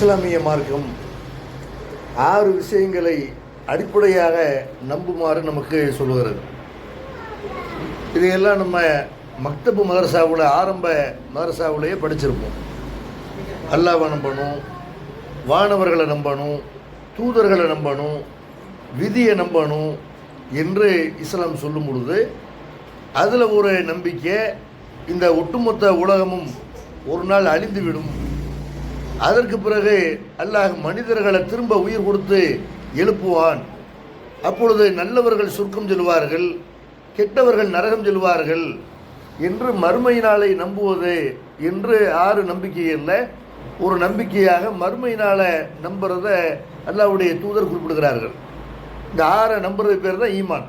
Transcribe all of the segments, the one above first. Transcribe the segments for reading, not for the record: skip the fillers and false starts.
இஸ்லாமிய மார்க்கம் 6 விஷயங்களை அடிப்படையாக நம்புமாறு நமக்கு சொல்லுகிறது. இதையெல்லாம் நம்ம மக்தபு மதரசாவில் ஆரம்ப மதரசாவிலேயே படிச்சிருப்போம். அல்லாஹ்வை நம்பணும், வானவர்களை நம்பணும், தூதர்களை நம்பணும், விதியை நம்பணும் என்று இஸ்லாம் சொல்லும் பொழுது அதில் ஒரு நம்பிக்கை, இந்த ஒட்டுமொத்த உலகமும் ஒரு நாள் அழிந்துவிடும், அதற்கு பிறகு அல்லாஹ் மனிதர்களை திரும்ப உயிர் கொடுத்து எழுப்புவான், அப்பொழுது நல்லவர்கள் சொர்க்கம் செல்வார்கள், கெட்டவர்கள் நரகம் செல்வார்கள் என்று மறுமையினாலை நம்புவது என்று 6 நம்பிக்கையில் ஒரு நம்பிக்கையாக மறுமையினால நம்புறத அல்லாஹ்வுடைய தூதர் குறிப்பிடுகிறார்கள். இந்த 6 நம்புறது பேர் தான் ஈமான்.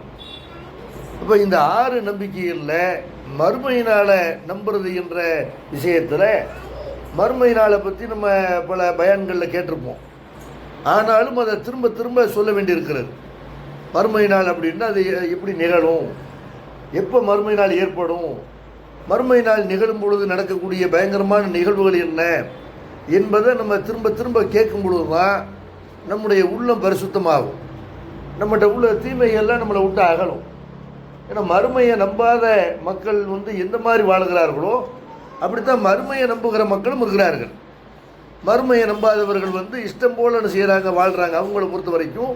இப்போ இந்த 6 நம்பிக்கையில் மறுமையினால நம்புறது என்ற விஷயத்தில் மறுமையினாலை பற்றி நம்ம பல பயான்களில் கேட்டிருப்போம். ஆனாலும் அதை திரும்ப திரும்ப சொல்ல வேண்டியிருக்கிறது. மறுமை நாள் அப்படின்னா அது எப்படி நிகழும், எப்போ மறுமை நாள் ஏற்படும், மறுமை நாள் நிகழும் பொழுது நடக்கக்கூடிய பயங்கரமான நிகழ்வுகள் என்ன என்பதை நம்ம திரும்ப திரும்ப கேட்கும் பொழுது தான் நம்முடைய உள்ளம் பரிசுத்தமாகும், நம்மகிட்ட உள்ள தீமைகள்லாம் நம்மளை விட்டு அகலும். ஏன்னா மறுமையை நம்பாத மக்கள் எந்த மாதிரி வாழுகிறார்களோ அப்படித்தான் மறுமையை நம்புகிற மக்களும் இருக்கிறார்கள். மறுமையை நம்பாதவர்கள் இஷ்டம் போல செய்கிறாங்க, வாழ்கிறாங்க. அவங்கள பொறுத்த வரைக்கும்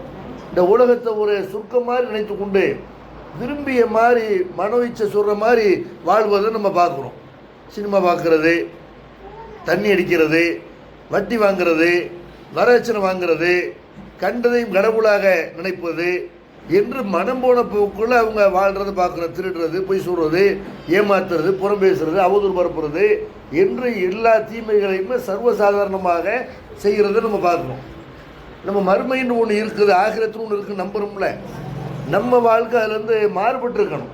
இந்த உலகத்தை ஒரு சுருக்கம் மாதிரி நினைத்து கொண்டு விரும்பிய மாதிரி மனோ இச்சை சொல்கிற மாதிரி வாழ்வதை நம்ம பார்க்குறோம். சினிமா பார்க்குறது, தண்ணி அடிக்கிறது, வட்டி வாங்கிறது, வரதட்சணை வாங்கிறது, கண்டதையும் கடவுளாக நினைப்பது என்று மனம் போன போக்குள்ள அவங்க வாழ்கிறத பார்க்குறோம். திருடுறது, பொய் சொல்கிறது, ஏமாத்துறது, புறம் பேசுறது, அவதூறு பரப்புறது என்று எல்லா தீமைகளையுமே சர்வசாதாரணமாக செய்கிறத நம்ம பார்க்குறோம். நம்ம மறுமைன்னு ஒன்று இருக்குது, ஆகிரத்துன்னு ஒன்று இருக்குது, நம்புகிறோம்ல. நம்ம வாழ்க்கை அதுலேருந்து மாறுபட்டு இருக்கணும்.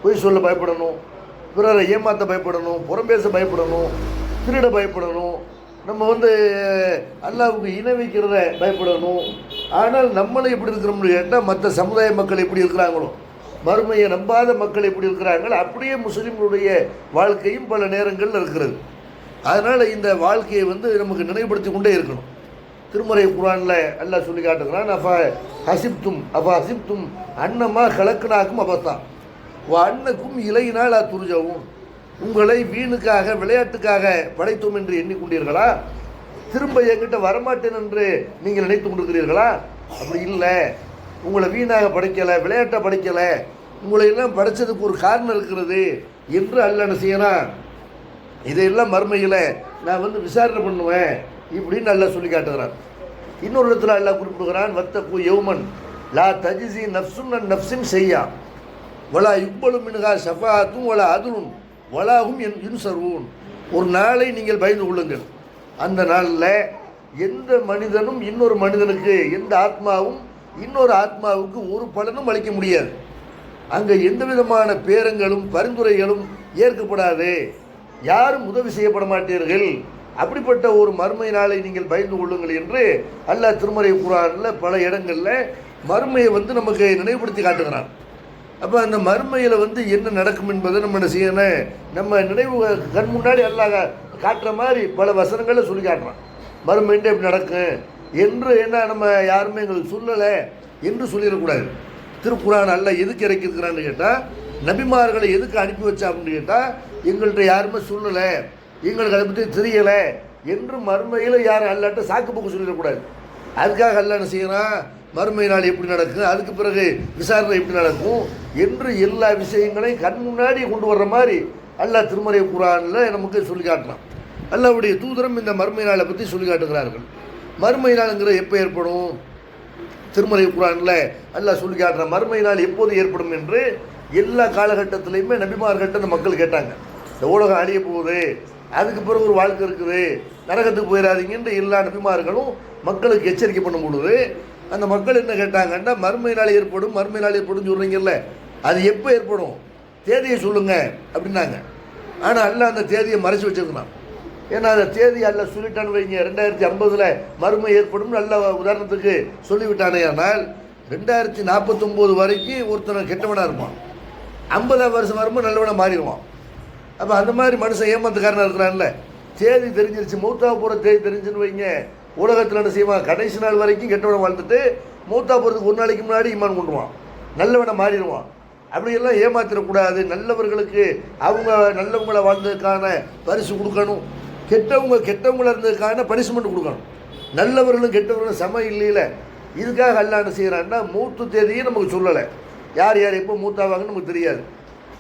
பொய் சொல்ல பயப்படணும், பிறரை ஏமாற்ற பயப்படணும், புறம் பேச பயப்படணும், திருட பயப்படணும், நம்ம அல்லாஹ்வுக்கு இணை வைக்கிறத பயப்படணும். ஆனால் நம்மளும் எப்படி இருக்கிறோம்னு கேட்டால் மற்ற சமுதாய மக்கள் எப்படி இருக்கிறாங்களோ, மறுமையை நம்பாத மக்கள் எப்படி இருக்கிறாங்களோ அப்படியே முஸ்லீம்களுடைய வாழ்க்கையும் பல நேரங்களில் இருக்கிறது. அதனால் இந்த வாழ்க்கையை நமக்கு நினைவுபடுத்தி கொண்டே இருக்கணும். திருமறை குர்ஆனில் அல்லாஹ் சொல்லி காட்டுகிறான், அஃபா ஹசிப்தும் அன்னமா கலக்கனாக்கும் அபத்தான் அன்னக்கும் இலையினால் துருஜவும், உங்களை வீணுக்காக விளையாட்டுக்காக படைத்தோம் என்று எண்ணிக்கொண்டீர்களா? திரும்ப என்கிட்ட வரமாட்டேன் என்று நீங்கள் நினைத்து கொண்டிருக்கிறீர்களா? அப்படி இல்லை, உங்களை வீணாக படைக்கலை, விளையாட்டை படைக்கலை, உங்களை எல்லாம் படைச்சதுக்கு ஒரு காரணம் இருக்கிறது என்று அல்லாஹ் என்ன செய்யறான், இதையெல்லாம் மறுமையில் நான் விசாரணை பண்ணுவேன் இப்படின்னு அல்லாஹ் சொல்லி காட்டுகிறான். இன்னொரு இடத்துல அல்லாஹ் குறிப்பிடுகிறான், வத்தகு யௌமன் லா தஜிசி நஃப்சுன் அன் நஃப்சின் ஷையா வலா யுக்பலு மின்ஹா ஷஃபாஅத்தும் வலா அதுலும் வலாஹும் யுன்சரூன். ஒரு நாளை நீங்கள் பயந்து கொள்ளுங்கள், அந்த நாளில் எந்த மனிதனும் இன்னொரு மனிதனுக்கு, எந்த ஆத்மாவும் இன்னொரு ஆத்மாவுக்கு ஒரு பலனும் அளிக்க முடியாது. அங்கே எந்த விதமான பேரங்களும் பரிந்துரைகளும் ஏற்கப்படாது, யாரும் உதவி செய்யப்பட மாட்டீர்கள். அப்படிப்பட்ட ஒரு மறுமை நாளை நீங்கள் பயந்து கொள்ளுங்கள் என்று அல்லாஹ் திருமறை குர்ஆனில் பல இடங்களில் மறுமையை நமக்கு நினைவுபடுத்தி காட்டுகிறான். அப்போ அந்த மறுமையில் என்ன நடக்கும் என்பதை நம்ம என்ன செய்யணும், நம்ம நினைவு கண் முன்னாடி அல்லாஹ் காட்டுற மாதிரி பல வசனங்களை சொல்லி காட்டுறான். மறுமைண்டு எப்படி நடக்கும் என்று என்ன நம்ம யாருமே எங்களுக்கு சொல்லலை என்று சொல்லிடக்கூடாது. திருக்குர்ஆன் அல்லாஹ் எதுக்கு இறக்கியிருக்கிறான்னு கேட்டால், நபிமார்களை எதுக்கு அனுப்பி வச்சா அப்படின்னு கேட்டால், எங்கள்கிட்ட யாருமே சொல்லலை, எங்களுக்கு அதை பற்றி தெரியலை என்று மறுமையில் யாரும் அல்லாட்ட சாக்கு போக்கு சொல்லிடக்கூடாது. அதுக்காக அல்லாஹ் என்ன செய்யறான், மறுமை நாள் எப்படி நடக்கும், அதுக்கு பிறகு விசாரணை எப்படி நடக்கும் என்று எல்லா விஷயங்களையும் கண் முன்னாடி கொண்டு வர்ற மாதிரி அல்லாஹ் திருமறை குர்ஆனில் நமக்கு சொல்லி காட்டுறான். அல்லாஹ்வுடைய தூதரும் இந்த மறுமை நாளை பற்றி சொல்லி காட்டுகிறார்கள். மறுமை நாளுங்கிறது எப்போ ஏற்படும், திருமறை குர்ஆனில் அல்லாஹ் சொல்லி காட்டுறான். மறுமை நாள் எப்போது ஏற்படும் என்று எல்லா காலகட்டத்திலையுமே நபிமார்கிட்ட அந்த மக்கள் கேட்டாங்க. இந்த உலகம் அழிய போகுது, அதுக்கு பிறகு ஒரு வாழ்க்கை இருக்குது, நரகத்துக்கு போயிடாதீங்கன்னு எல்லா நபிமார்களும் மக்களுக்கு எச்சரிக்கை பண்ணும் பொழுது அந்த மக்கள் என்ன கேட்டாங்கன்னா, மறுமை நாள் ஏற்படும், மறுமை நாள் ஏற்படும் சொல்கிறீங்கல்ல, அது எப்போ ஏற்படும், தேதியை சொல்லுங்க அப்படின்னாங்க. ஆனால் அல்லாஹ் அந்த தேதியை மறைச்சி வச்சிருந்தான். ஏன்னா அந்த தேதி அல்லாஹ் சொல்லிட்டான்னு வைங்க, 2050 மறுமை ஏற்படும் அல்லாஹ் உதாரணத்துக்கு சொல்லிவிட்டானே. ஆனால் 2049 வரைக்கும் ஒருத்தனை கெட்டவனாக இருப்பான், 50 வருஷம் வரும்போது நல்லவனாக மாறிடுவான். அப்போ அந்த மாதிரி மனுஷன் ஏமாத்துக்காரனாக இருக்கிறான்ல, தேதி தெரிஞ்சிருச்சு, மௌத்தாக போகிற தேதி தெரிஞ்சுன்னு வைங்க, உலகத்தில் என்ன செய்வான், கடைசி நாள் வரைக்கும் கெட்டவனை வாழ்ந்துட்டு மூத்தா போகிறதுக்கு ஒரு நாளைக்கு முன்னாடி ஈமான் கொண்டுவான், நல்லவனை மாறிடுவான். அப்படியெல்லாம் ஏமாத்திடக்கூடாது. நல்லவர்களுக்கு அவங்க நல்லவங்களை வாழ்ந்ததுக்கான பரிசு கொடுக்கணும், கெட்டவங்கள இருந்ததுக்கான பனிஷ்மெண்ட் கொடுக்கணும். நல்லவர்களும் கெட்டவர்களும் சம இல்லையில. இதுக்காக அல்லாஹ் என்ன செய்கிறான்னா மூத்து தேதியை நமக்கு சொல்லலை, யார் யார் எப்போ மூத்தாவாங்கன்னு நமக்கு தெரியாது.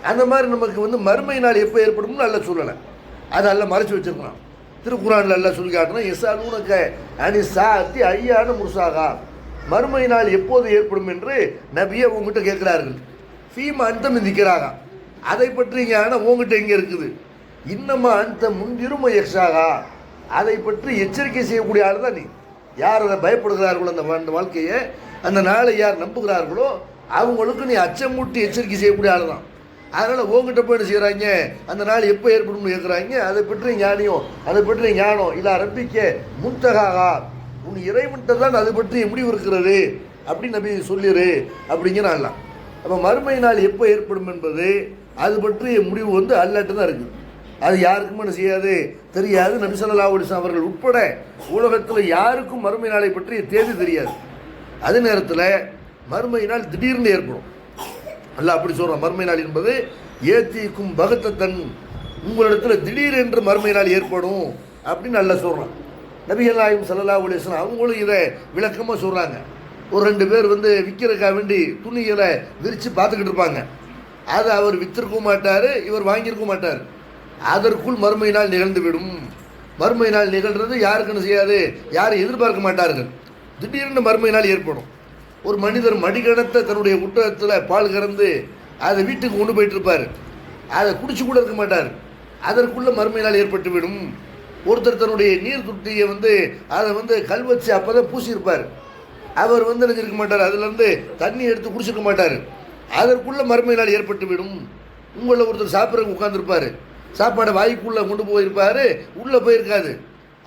அந்த மாதிரி நமக்கு மறுமை நாள் எப்போ ஏற்படும்னு அல்லாஹ் சொல்லலை, அதை எல்லாம் மறைச்சி வச்சுருக்கலாம். திருக்குறானில் எல்லாம் சொல்லி காட்டுறோம், எஸ்அலூனக அனி சாஅத்தி ஐயான முர்சாகா, மறுமை நாள் எப்போது ஏற்படும் என்று நபியை உங்ககிட்ட கேட்குறார்கள். ஃபீமா அந்த மிந்திக்கிறாங்க, அதை பற்றி ஞானம் உங்ககிட்ட எங்கே இருக்குது? இன்னமா அந்த முன்திரும எக்ஸாகா, அதை பற்றி எச்சரிக்கை செய்யக்கூடிய ஆள் தான் நீ. யார் அதை பயப்படுகிறார்களோ அந்த வாழ்க்கையை, அந்த நாளை யார் நம்புகிறார்களோ அவங்களுக்கு நீ அச்சமூட்டி எச்சரிக்கை செய்யக்கூடிய ஆள் தான். அதனால் உங்ககிட்ட போய் என்ன செய்கிறாங்க, அந்த நாள் எப்போ ஏற்படும்னு கேட்குறாங்க. அதை பற்றி ஞானியம், அதை பற்றி ஞானம் இல்லை ரப்பிக்க முன்தகாகா, உன் இறைவன்கிட்ட தான் அது பற்றி முடிவு இருக்கிறது அப்படின்னு நபி சொல்லிடு அப்படிங்கிறான். அப்போ மறுமை நாள் எப்போ ஏற்படும் என்பது அது பற்றிய முடிவு அல்லாஹ்ட்ட தான் இருக்குது. அது யாருக்கும் என்ன செய்யாது, தெரியாது. நபி ஸல்லல்லாஹு அலைஹி வஸல்லம் அவர்கள் உட்பட உலகத்தில் யாருக்கும் மறுமை நாளை பற்றிய தேதி தெரியாது. அதே நேரத்தில் மறுமை நாள் திடீர்னு ஏற்படும். அல்லாஹ் அப்படி சொல்கிறான், மறுமை நாள் என்பது ஏத்திக்கும் பகத்தன், உங்களிடத்தில் திடீர் என்று மறுமை நாள் ஏற்படும் அப்படின்னு அல்லாஹ் சொல்கிறான். நபிகள் நாயகம் ஸல்லல்லாஹு அலைஹி வஸல்லம் அவங்களும் இதை விளக்கமாக சொல்கிறாங்க. ஒரு 2 பேர் விற்கிறதுக்காக வேண்டி துணிகளை விரித்து பார்த்துக்கிட்டு இருப்பாங்க. அதை அவர் விற்றிருக்கவும் மாட்டார், இவர் வாங்கியிருக்கவும் மாட்டார். அதற்குள் மறுமை நாள் நிகழ்ந்துவிடும். மறுமை நாள் நிகழ்கிறது யாருக்குன்னு செய்யாது, யாரும் எதிர்பார்க்க மாட்டார்கள். திடீர்னு மறுமை நாள் ஏற்படும். ஒரு மனிதர் மடிக்கணத்தை தன்னுடைய புத்தகத்தில் பால் கறந்து அதை வீட்டுக்கு கொண்டு போயிட்டு இருப்பார், அதை குடிச்சு கூட இருக்க மாட்டார். அதற்குள்ளே மறுமை நாள் ஏற்பட்டுவிடும். ஒருத்தர் தன்னுடைய நீர் தொட்டியை அதை கல் வச்சு அப்போ தான் பூசியிருப்பார், அவர் நினைச்சிருக்க மாட்டார், அதுலேருந்து தண்ணி எடுத்து குடிச்சிருக்க மாட்டார். அதற்குள்ளே மறுமை நாள் ஏற்பட்டுவிடும். உங்களில் ஒருத்தர் சாப்பிட்றதுக்கு உட்காந்துருப்பார், சாப்பாடை வாய்க்குள்ளே கொண்டு போயிருப்பார், உள்ளே போயிருக்காது.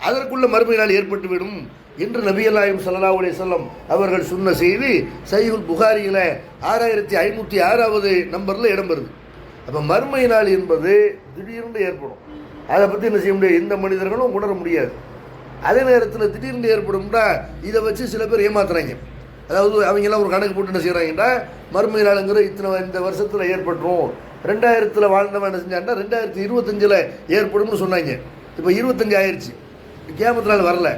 அதற்குள்ளே மறுமை நாள் ஏற்பட்டுவிடும் என்று நபிகள் நாயகம் ஸல்லல்லாஹு அலைஹி வஸல்லம் அவர்கள் சொன்ன செய்தி சஹீஹுல் புகாரியில் 6506வது நம்பரில் இடம்பெறுது. அப்போ மறுமை நாள் என்பது திடீர்னு ஏற்படும். அதை பற்றி என்ன செய்ய முடியாது, எந்த மனிதர்களும் உணர முடியாது. அதே நேரத்தில் திடீர்னு ஏற்படும்னா இதை வச்சு சில பேர் ஏமாத்துறாங்க. அதாவது அவங்கெல்லாம் ஒரு கணக்கு போட்டு என்ன செய்கிறாங்கன்னா, மறுமை நாளுங்கிற இந்த வருஷத்தில் ஏற்பட்டுரும், 2000 வாழ்ந்தவன் என்ன செஞ்சான்னா 2025 ஏற்படும்னு சொன்னாங்க. இப்போ 25 ஆயிடுச்சு, கியாமத் நாள் வரல.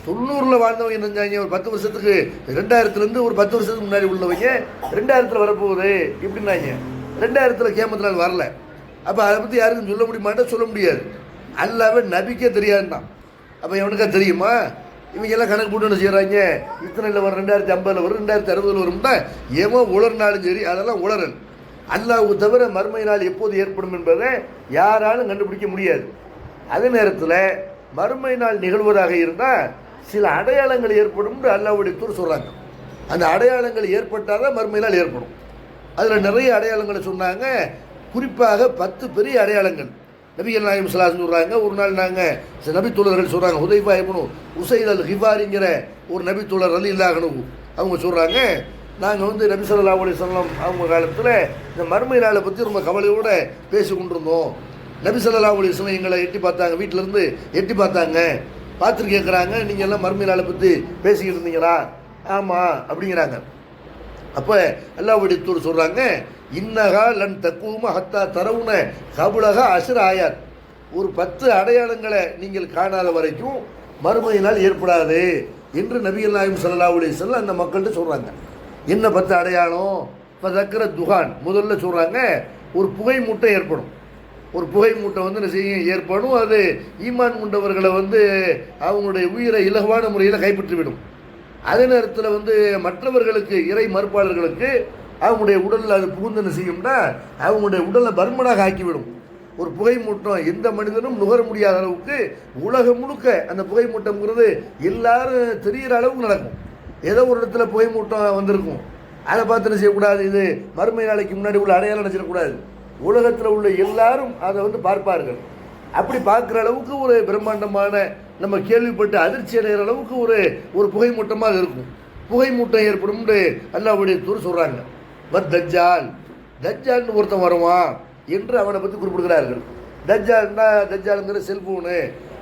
90 வாழ்ந்தவங்க என்ன செஞ்சாங்க, ஒரு 10 வருஷத்துக்கு 2000 ஒரு 10 வருஷத்துக்கு முன்னாடி உள்ளவங்க 2000 வரப்போகுது இப்படின்னாங்க. 2000 கியாமத் நாள் வரல. அப்போ அதை பற்றி யாருக்கும் சொல்ல முடியுமாட்டா, சொல்ல முடியாது. அல்லாவே நபிக்கே தெரியாதுதான். அப்போ எவனுக்கா தெரியுமா? இவங்கெல்லாம் கணக்கு போட்டு என்ன செய்கிறாங்க, இத்தனையில் வரும், 2050 வரும், 2060 வரும்னா ஏமோ உளர்னாலும் சரி, அதெல்லாம் உளறல். அல்லாஹ்வுக்கு தவிர மறுமை நாள் எப்போது ஏற்படும் என்பதை யாராலும் கண்டுபிடிக்க முடியாது. அதே நேரத்தில் மறுமை நாள் நிகழ்வதாக இருந்தால் சில அடையாளங்கள் ஏற்படும் அல்லாஹ்வுடைய தூர் சொல்கிறாங்க. அந்த அடையாளங்கள் ஏற்பட்டால் தான் மறுமை நாள் ஏற்படும். அதில் நிறைய அடையாளங்களை சொன்னாங்க. குறிப்பாக 10 பெரிய அடையாளங்கள் நபிகள் நாயகம் ஸல்லல்லாஹு அலைஹி வஸல்லம் சொல்கிறாங்க. ஒரு நாள் நாங்கள் நபித்தோழர்கள் சொல்கிறாங்க, ஹுதைஃபா இப்னு உஸைத் அல் கிஃபாரிங்கிற ஒரு நபித்தோழர் ரலியல்லாஹு அன்ஹு அவங்க சொல்கிறாங்க, நாங்கள் நபி ஸல்லல்லாஹு அலைஹி வஸல்லம் அவங்க காலத்தில் இந்த மறுமை நாளை பற்றி ரொம்ப கவலையோடு பேசி கொண்டிருந்தோம். நபி ஸல்லல்லாஹு அலைஹி வஸல்லம் எங்களை எட்டி பார்த்தாங்க, வீட்டிலேருந்து எட்டி பார்த்தாங்க, பார்த்துட்டு கேட்குறாங்க, நீங்கள் எல்லாம் மறுமை நாளை பற்றி பேசிக்கிட்டு இருந்தீங்களா? ஆமாம் அப்படிங்கிறாங்க. அப்போ அல்லாஹ்வுடைய தூதர் சொல்கிறாங்க, இன்னகா லன் தக்கூம ஹத்தா தரவுன கபுலக அஸ்ர ஆயாத், ஒரு 10 அடையாளங்களை நீங்கள் காணாத வரைக்கும் மறுமை நாள் ஏற்படாது என்று நபிகள் நாயகம் ஸல்லல்லாஹு அலைஹி வஸல்லம் அந்த மக்கள்கிட்ட சொல்கிறாங்க. என்ன 10 அடையாளம்? இப்போ தக்கர துகான் முதல்ல சொல்கிறாங்க, ஒரு புகை மூட்டை ஏற்படும். ஒரு புகை மூட்டை என்ன செய்யும், ஏற்படும். அது ஈமான் கொண்டவர்களை அவங்களுடைய உயிரை இலகுவான முறையில் கைப்பற்றிவிடும். அதே நேரத்தில் மற்றவர்களுக்கு, இறை மறுப்பாளர்களுக்கு அவங்களுடைய உடலில் அது புகுந்து என்ன செய்யும்னா அவங்களுடைய உடலை பர்மனாக ஆக்கிவிடும். ஒரு புகை மூட்டம் எந்த மனிதனும் நுகர முடியாத அளவுக்கு உலகம் முழுக்க அந்த புகை மூட்டம்ங்கிறது எல்லாரும் தெரிகிற அளவுக்கு நடக்கும். ஏதோ ஒரு இடத்துல புகை மூட்டம் வந்திருக்கும், அதை பார்த்து என்ன செய்யக்கூடாது, இது மறுமை நாளைக்கு முன்னாடி உள்ள அடையாளம் நினச்சிடக்கூடாது. உலகத்தில் உள்ள எல்லாரும் அதை பார்ப்பார்கள். அப்படி பார்க்குற அளவுக்கு ஒரு பிரம்மாண்டமான, நம்ம கேள்விப்பட்டு அதிர்ச்சி அடைகிற அளவுக்கு ஒரு புகை மூட்டமாக அது இருக்கும். புகை மூட்டம் ஏற்படும் அல்லாஹ்வுடைய தூதர் சொல்கிறாங்க. தஜ்ஜால், தஜ்ஜால்னு ஒருத்தன் வருவான் என்று அவனை பற்றி குறிப்பிடுகிறார்கள். தஜ்ஜால்னா, தஜ்ஜாலுங்கிற செல்ஃபோனு,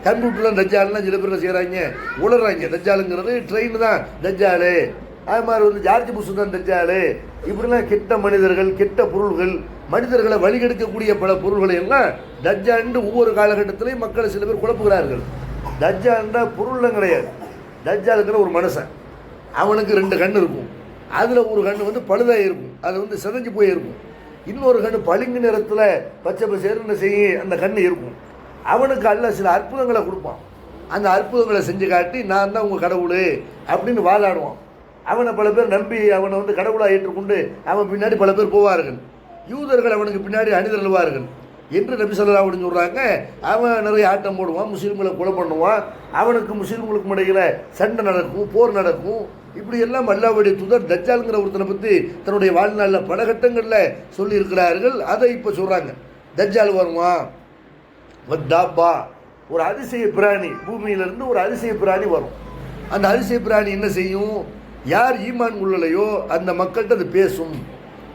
கம்ப்யூட்டர்லாம் தஜ்ஜால்லாம் சில பேர் செய்கிறாங்க, உளறாங்க. தஜ்ஜாலுங்கிறது ட்ரெயின் தான் தஜ்ஜாலு, அது மாதிரி வந்து ஜார்ஜ் புஷ் தான் தஜ்ஜாலு. இப்படிலாம் கெட்ட மனிதர்கள், கெட்ட பொருள்கள், மனிதர்களை வழிகெடுக்கக்கூடிய பல பொருள்களை எல்லாம் தஜ்ஜால்னு ஒவ்வொரு காலகட்டத்திலையும் மக்களை சில பேர் குழப்புகிறார்கள். தஜ்ஜால்னா பொருள்லாம் கிடையாது. தஜ்ஜாலுங்கிற ஒரு மனுஷன், அவனுக்கு 2 கண் இருக்கும். அதில் ஒரு கண் வந்து பழுதாக இருக்கும், அது வந்து சிதைஞ்சு போயிருக்கும். இன்னொரு கண் பளிங்கு நிறத்தில் பச்சை பசேர்னு செய்ய அந்த கண் இருக்கும். அவனுக்கு அல்லாஹ் சில அற்புதங்களை கொடுப்பான். அந்த அற்புதங்களை செஞ்சு காட்டி நான் தான் உங்கள் கடவுள் அப்படின்னு வாதாடுவான். அவனை பல பேர் நம்பி அவனை வந்து கடவுளாக ஏற்றுக்கொண்டு அவன் பின்னாடி பல பேர் போவார்கள். யூதர்கள் அவனுக்கு பின்னாடி அணிதிரள்வார்கள் என்று நபி ஸல்லல்லாஹு அலைஹி வஸல்லம் சொல்கிறாங்க. அவன் நிறைய ஆட்டம் போடுவான், முஸ்லீம்களை கொலை பண்ணுவான், அவனுக்கு முஸ்லீம்களுக்கும் இடையில் சண்டை நடக்கும், போர் நடக்கும். இப்படி எல்லாம் அல்லாஹ்வுடைய தூதர் தஜ்ஜால்ங்கிற ஒருத்தனை பற்றி தன்னுடைய வாழ்நாளில் பல கட்டங்களில் சொல்லியிருக்கிறார்கள். அதை இப்போ சொல்கிறாங்க. தஜ்ஜால் வருவான், வத்தாப்பா, ஒரு அதிசய பிராணி, பூமியிலிருந்து ஒரு அதிசய பிராணி வரும். அந்த அதிசய பிராணி என்ன செய்யும்? யார் ஈமான் உள்ளலையோ அந்த மக்கள்கிட்ட அது பேசும்.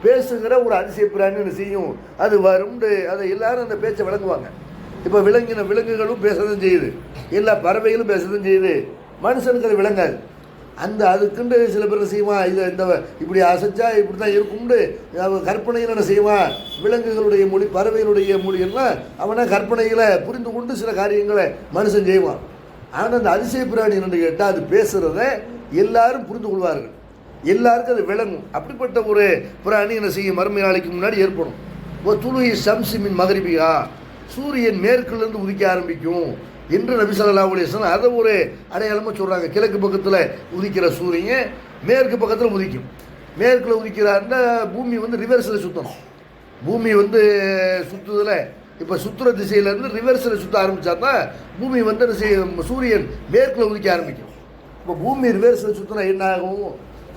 பேசுகிற ஒரு அதிசய பிராணி என்ன செய்யும்? அது வரும்னு அதை எல்லாரும் அந்த பேச்சை விளங்குவாங்க. இப்போ விலங்குகளும் பேசதான் செய்யுது, எல்லா பறவைகளும் பேசதான் செய்யுது. மனுஷனுக்கு அது விளங்காது. அதுக்குண்டு சில பேர் செய்வான், இதை இப்படி அசைச்சா இப்படி தான் இருக்கும்னு கற்பனையில் என்ன செய்வான்? விலங்குகளுடைய மொழி, பறவைகளுடைய மொழியெல்லாம் அவனை கற்பனைகளை புரிந்து கொண்டு சில காரியங்களை மனுஷன் செய்வான். ஆனால் அந்த அதிசய பிராணி என்று கேட்டால் அது பேசுகிறத எல்லாரும் புரிந்து கொள்வார்கள், எல்லாருக்கும் அது விளங்கும். அப்படிப்பட்ட ஒரு பிராணி என்ன செய்யும்? மறுமை நாளைக்கு முன்னாடி ஏற்படும். ஒரு துளுயி சம்சிமின் மகரிபியா, சூரியன் மேற்குலேருந்து உதிக்க ஆரம்பிக்கும் என்று நபி ஸல்லல்லாஹு அலைஹி வஸல்லம் அதை ஒரு அடையாளமாக சொல்கிறாங்க. கிழக்கு பக்கத்தில் உதிக்கிற சூரியன் மேற்கு பக்கத்தில் உதிக்கும். மேற்கில் உதிக்கிறாருன்னா பூமி வந்து ரிவர்ஸில் சுற்றணும். பூமி வந்து சுற்றுதில் இப்போ சுற்றுற திசையிலேருந்து ரிவர்ஸில் சுற்ற ஆரம்பித்தா தான் பூமி வந்து சூரியன் மேற்கில் உதிக்க ஆரம்பிக்கும். இப்போ பூமி ரிவர்ஸில் சுற்றினா என்ன ஆகும்?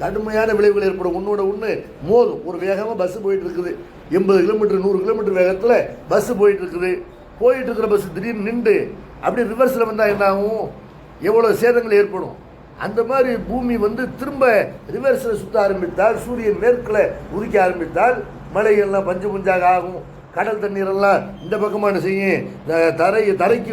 கடுமையான விளைவுகள் ஏற்படும். ஒன்றோட ஒன்று மோதும். ஒரு வேகமாக பஸ்ஸு போயிட்டு இருக்குது, 80 கிலோமீட்டர் 100 கிலோமீட்டர் வேகத்தில் பஸ்ஸு போயிட்டு இருக்குது. போயிட்டு இருக்கிற பஸ் திடீர்னு நின்று அப்படி ரிவர்ஸில் வந்தால் என்ன ஆகும்? எவ்வளோ சேதங்கள் ஏற்படும். அந்த மாதிரி பூமி வந்து திரும்ப ரிவர்ஸில் சுற்ற ஆரம்பித்தால், சூரியன் மேற்கில் உதிக்க ஆரம்பித்தால் மலைகள்லாம் பஞ்சு பஞ்சாக ஆகும். கடல் தண்ணீரெல்லாம் இந்த பக்கமாக என்ன செய்யும்?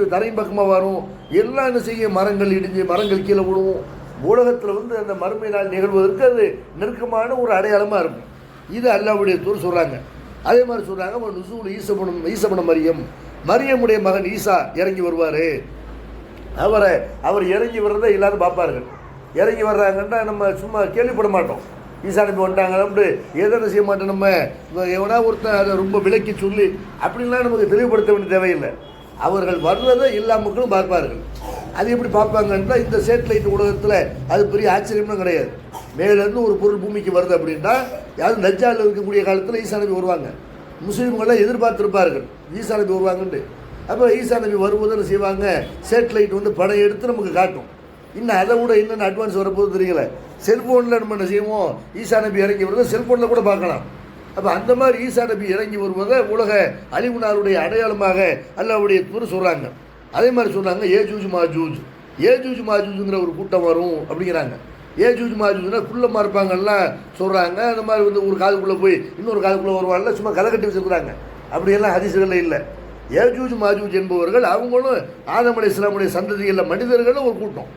தரையின் பக்கமாக வரும். எல்லாம் என்ன செய்யும்? மரங்கள் இடிஞ்சு மரங்கள் கீழே விடுவோம். உலகத்தில் வந்து அந்த மறுமை நாள் நிகழ்வதற்கு அது நெருக்கமான ஒரு அடையாளமாக இருக்கும். இது அல்லாஹ்வுடைய தூதர் சொல்கிறாங்க. அதே மாதிரி சொல்கிறாங்க, நுசூல் ஈசபன மரியமுடைய மகன் ஈசா இறங்கி வருவார். அவர் இறங்கி வர்றதை எல்லாரும் பார்ப்பார்கள். இறங்கி வர்றாங்கன்னா நம்ம சும்மா கேள்விப்பட மாட்டோம். ஈசா நபி வந்துட்டாங்க அப்படி எதனை செய்ய மாட்டோம். நம்ம எவனா ஒருத்தன் அதை ரொம்ப விளக்கி சொல்லி அப்படின்லாம் நமக்கு தெளிவுபடுத்த வேண்டிய தேவையில்லை. அவர்கள் வர்றதை எல்லா மக்களும் பார்ப்பார்கள். அது எப்படி பார்ப்பாங்கன்னா, இந்த சேட்டலைட் உலகத்தில் அது பெரிய ஆச்சரியம்லாம் கிடையாது. மேலேருந்து ஒரு பொருள் பூமிக்கு வருது அப்படின்னா யாரும் தஜ்ஜால் இருக்கக்கூடிய காலத்தில் ஈசா நபி வருவாங்க. முஸ்லீம்கள்லாம் எதிர்பார்த்துருப்பார்கள் ஈசா நபி வருவாங்கன்ட்டு. அப்போ ஈசா நபி வரும்போது செய்வாங்க, சேட்டலைட் வந்து படம் எடுத்து நமக்கு காட்டும். இன்னும் அதை விட என்னென்ன அட்வான்ஸ் வரப்போது தெரியல. செல்ஃபோனில் நம்ம என்ன செய்வோம்? ஈசா நபி இறங்கி வருவதை செல்ஃபோனில் கூட பார்க்கலாம். அப்போ அந்த மாதிரி ஈசா நபி இறங்கி வருவதை உலக அழிவு நாளுடைய அடையாளமாக அல்லாஹ்வுடைய தூதர் சொல்கிறாங்க. அதே மாதிரி சொன்னாங்க, ஏஜூஜ் மாஜூஜுங்கிற ஒரு கூட்டம் வரும் அப்படிங்கிறாங்க. ஏஜூஜ் மாஜூஜ்னா குள்ளமாக இருப்பாங்கலாம் சொல்கிறாங்க. அந்த மாதிரி வந்து ஒரு காதுக்குள்ளே போய் இன்னொரு காதுக்குள்ளே வருவாங்கல்ல, சும்மா கதை கட்டி வச்சுருக்குறாங்க. அப்படியெல்லாம் ஹதீஸ்களில் இல்லை. ஏஜூஜ் மாஜூஜ் என்பவர்கள் அவங்களும் ஆதம் அலைஹிஸ்ஸலாமுடைய சந்ததிகளில் மனிதர்களும் ஒரு கூட்டம்.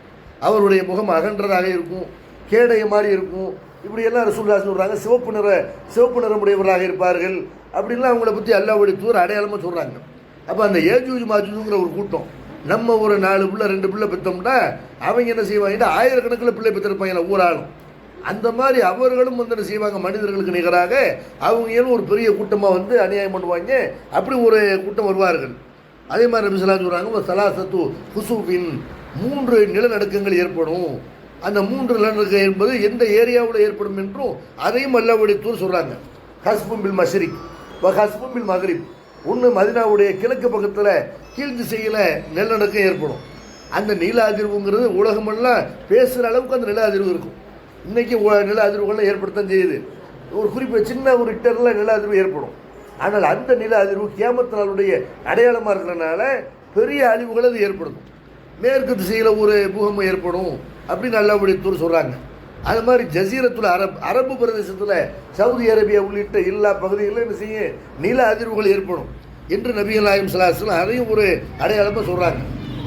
அவருடைய முகம் அகன்றதாக இருக்கும், கேடைய மாதிரி இருக்கும். இப்படியெல்லாம் ரசூலுல்லாஹ் சொல்கிறாங்க. சிவப்பு நிறமுடையவராக இருப்பார்கள் அப்படின்லாம் அவங்கள பற்றி அல்லாஹ்வுடைய தூதர் அடையாளமாக சொல்கிறாங்க. அப்போ அந்த ஏஜூஜ் மாஜூஜுங்கிற ஒரு கூட்டம், நம்ம ஒரு 4 பிள்ளை 2 பிள்ளை பெற்றோம்னா அவங்க என்ன செய்வாங்கன்னா ஆயிரக்கணக்கில் பிள்ளை பெற்றிருப்பாங்க ஒவ்வொரு ஆளும். அந்த மாதிரி அவர்களும் வந்து என்ன செய்வாங்க? மனிதர்களுக்கு நிகராக அவங்களும் ஒரு பெரிய கூட்டமாக வந்து அநியாயம் பண்ணுவாங்க. அப்படி ஒரு கூட்டம் வருவார்கள். அதே மாதிரி நபி ஸல்லல்லாஹு அலைஹி வஸல்லம் சொல்கிறாங்க, சலாசத்து ஹுசூபின் 3 நிலநடுக்கங்கள் ஏற்படும். அந்த 3 நிலநடுக்கம் என்பது எந்த ஏரியாவில் ஏற்படும் என்றும் அதையும் அல்லாஹ்வுடைய தூதர் சொல்கிறாங்க. ஹஸ்பும் பில் மஷ்ரிக் வ ஹஸ்பும் பில் மக்ரிப். ஒன்று மதினாவுடைய கிழக்கு பக்கத்தில் கீழ் திசையில் நிலநடுக்கம் ஏற்படும். அந்த நில அதிர்வுங்கிறது உலகமெல்லாம் பேசுகிற அளவுக்கு அந்த நில அதிர்வு இருக்கும். இன்றைக்கி நில அதிர்வுகள்லாம் ஏற்படுத்தான் செய்யுது. ஒரு குறிப்பிட்ட சின்ன ஒரு ஹிக்டரில் நில அதிர்வு ஏற்படும். ஆனால் அந்த நில அதிர்வு கியாமத் நாளுடைய அடையாளமாக இருக்கிறனால பெரிய அழிவுகளை அது ஏற்படுத்தும். மேற்கு திசையில் ஒரு பூகம்பம் ஏற்படும் அப்படின்னு அல்லாஹ்வுடைய தூதர் சொல்கிறாங்க. அது மாதிரி ஜசீரத்துல் அரபு பிரதேசத்தில் சவுதி அரேபியா உள்ளிட்ட எல்லா பகுதிகளிலும் என்ன செய்யும்? நில அதிர்வுகள் ஏற்படும் என்று நபிகள் நாயகம் ஸல்லல்லாஹு அலைஹி வஸல்லம் அதையும் ஒரு அடையாளமாக சொல்கிறாங்க.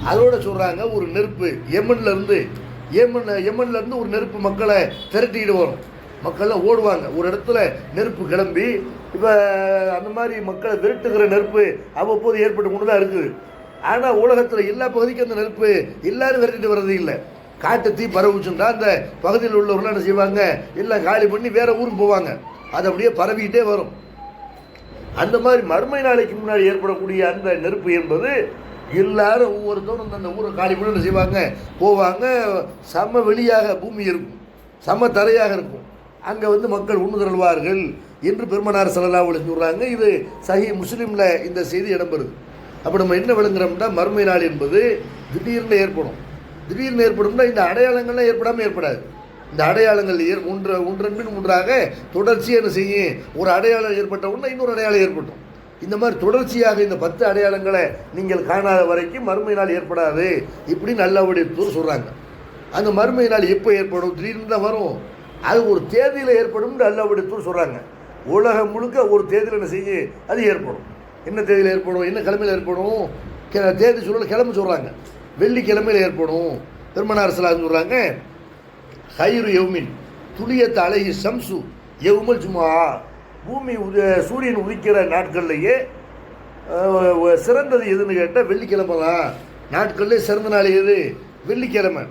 அதோட சொல்கிறாங்க ஒரு நெருப்பு யமன்ல இருந்து ஒரு நெருப்பு மக்களை திரட்டிக்கிட்டு வரும். மக்கள்லாம் ஓடுவாங்க. ஒரு இடத்துல நெருப்பு கிளம்பி இப்போ அந்த மாதிரி மக்களை விரட்டுகிற நெருப்பு அவ்வப்போது ஏற்பட்டு கொண்டு தான் இருக்குது. ஆனால் உலகத்தில் எல்லா பகுதிக்கும் அந்த நெருப்பு எல்லாரும் விரட்டிட்டு வர்றது இல்லை. காட்டு தீ பரவுச்சுன்னா அந்த பகுதியில் உள்ளவர்கள் என்ன செய்வாங்க, எல்லாம் காலி பண்ணி வேற ஊருக்கு போவாங்க. அது அப்படியே பரவிக்கிட்டே வரும். அந்த மாதிரி மறுமை நாளைக்கு முன்னாடி ஏற்படக்கூடிய அந்த நெருப்பு என்பது எல்லாரும் ஒவ்வொருத்தரும் அந்த ஊரை காலி பண்ணி என்ன செய்வாங்க, போவாங்க. சம வெளியாக பூமி இருக்கும், சம தரையாக இருக்கும். அங்கே வந்து மக்கள் ஒன்று திரள்வார்கள் என்று பெருமானார் ஸல்லல்லாஹு அலைஹி வஸல்லம் சொல்கிறாங்க. இது சஹீஹ் முஸ்லிமில் இந்த செய்தி இடம்பெறுது. அப்போ நம்ம என்ன விளங்குறோம்னா, மறுமை நாள் என்பது திடீர்னு ஏற்படும். திடீர்னு ஏற்படும்னா இந்த அடையாளங்கள்லாம் ஏற்படாது. இந்த அடையாளங்கள் ஒன்றன் பின் ஒன்றாக தொடர்ச்சியாக என்ன செய்யும், ஒரு அடையாளம் ஏற்பட்ட உடனே இன்னொரு அடையாளம் ஏற்பட்டும். இந்த மாதிரி தொடர்ச்சியாக இந்த 10 அடையாளங்களை நீங்கள் காணாத வரைக்கும் மறுமை நாள் ஏற்படாது இப்படின்னு அல்லாஹ்வுடைய தூதர் சொல்கிறாங்க. அந்த மறுமை நாள் எப்போ ஏற்படும், திடீர்னு தான் வரும். அது ஒரு தேதியில் ஏற்படும் அல்லாஹ்வுடைய தூதர் சொல்கிறாங்க. உலகம் முழுக்க ஒரு தேதியில் என்ன செய்யும், அது ஏற்படும். என்ன தேதியில் ஏற்படும், என்ன கிழமையில் ஏற்படும், தேதி சொல்ல கிழமை சொல்கிறாங்க. வெள்ளிக்கிழமையில் ஏற்படும். பெருமானார் ஸல்லல்லாஹு அலைஹி சொல்கிறாங்க, ஹைரு யௌமின் துலியத் அலைஹி ஷம்சு யௌமுல் ஜும்ஆ. பூமி சூரியன் உதிக்கிற நாட்கள்லையே சிறந்தது எதுன்னு கேட்டால் வெள்ளிக்கிழமை தான். நாட்கள்லேயே சிறந்த நாள் எது, வெள்ளிக்கிழமை.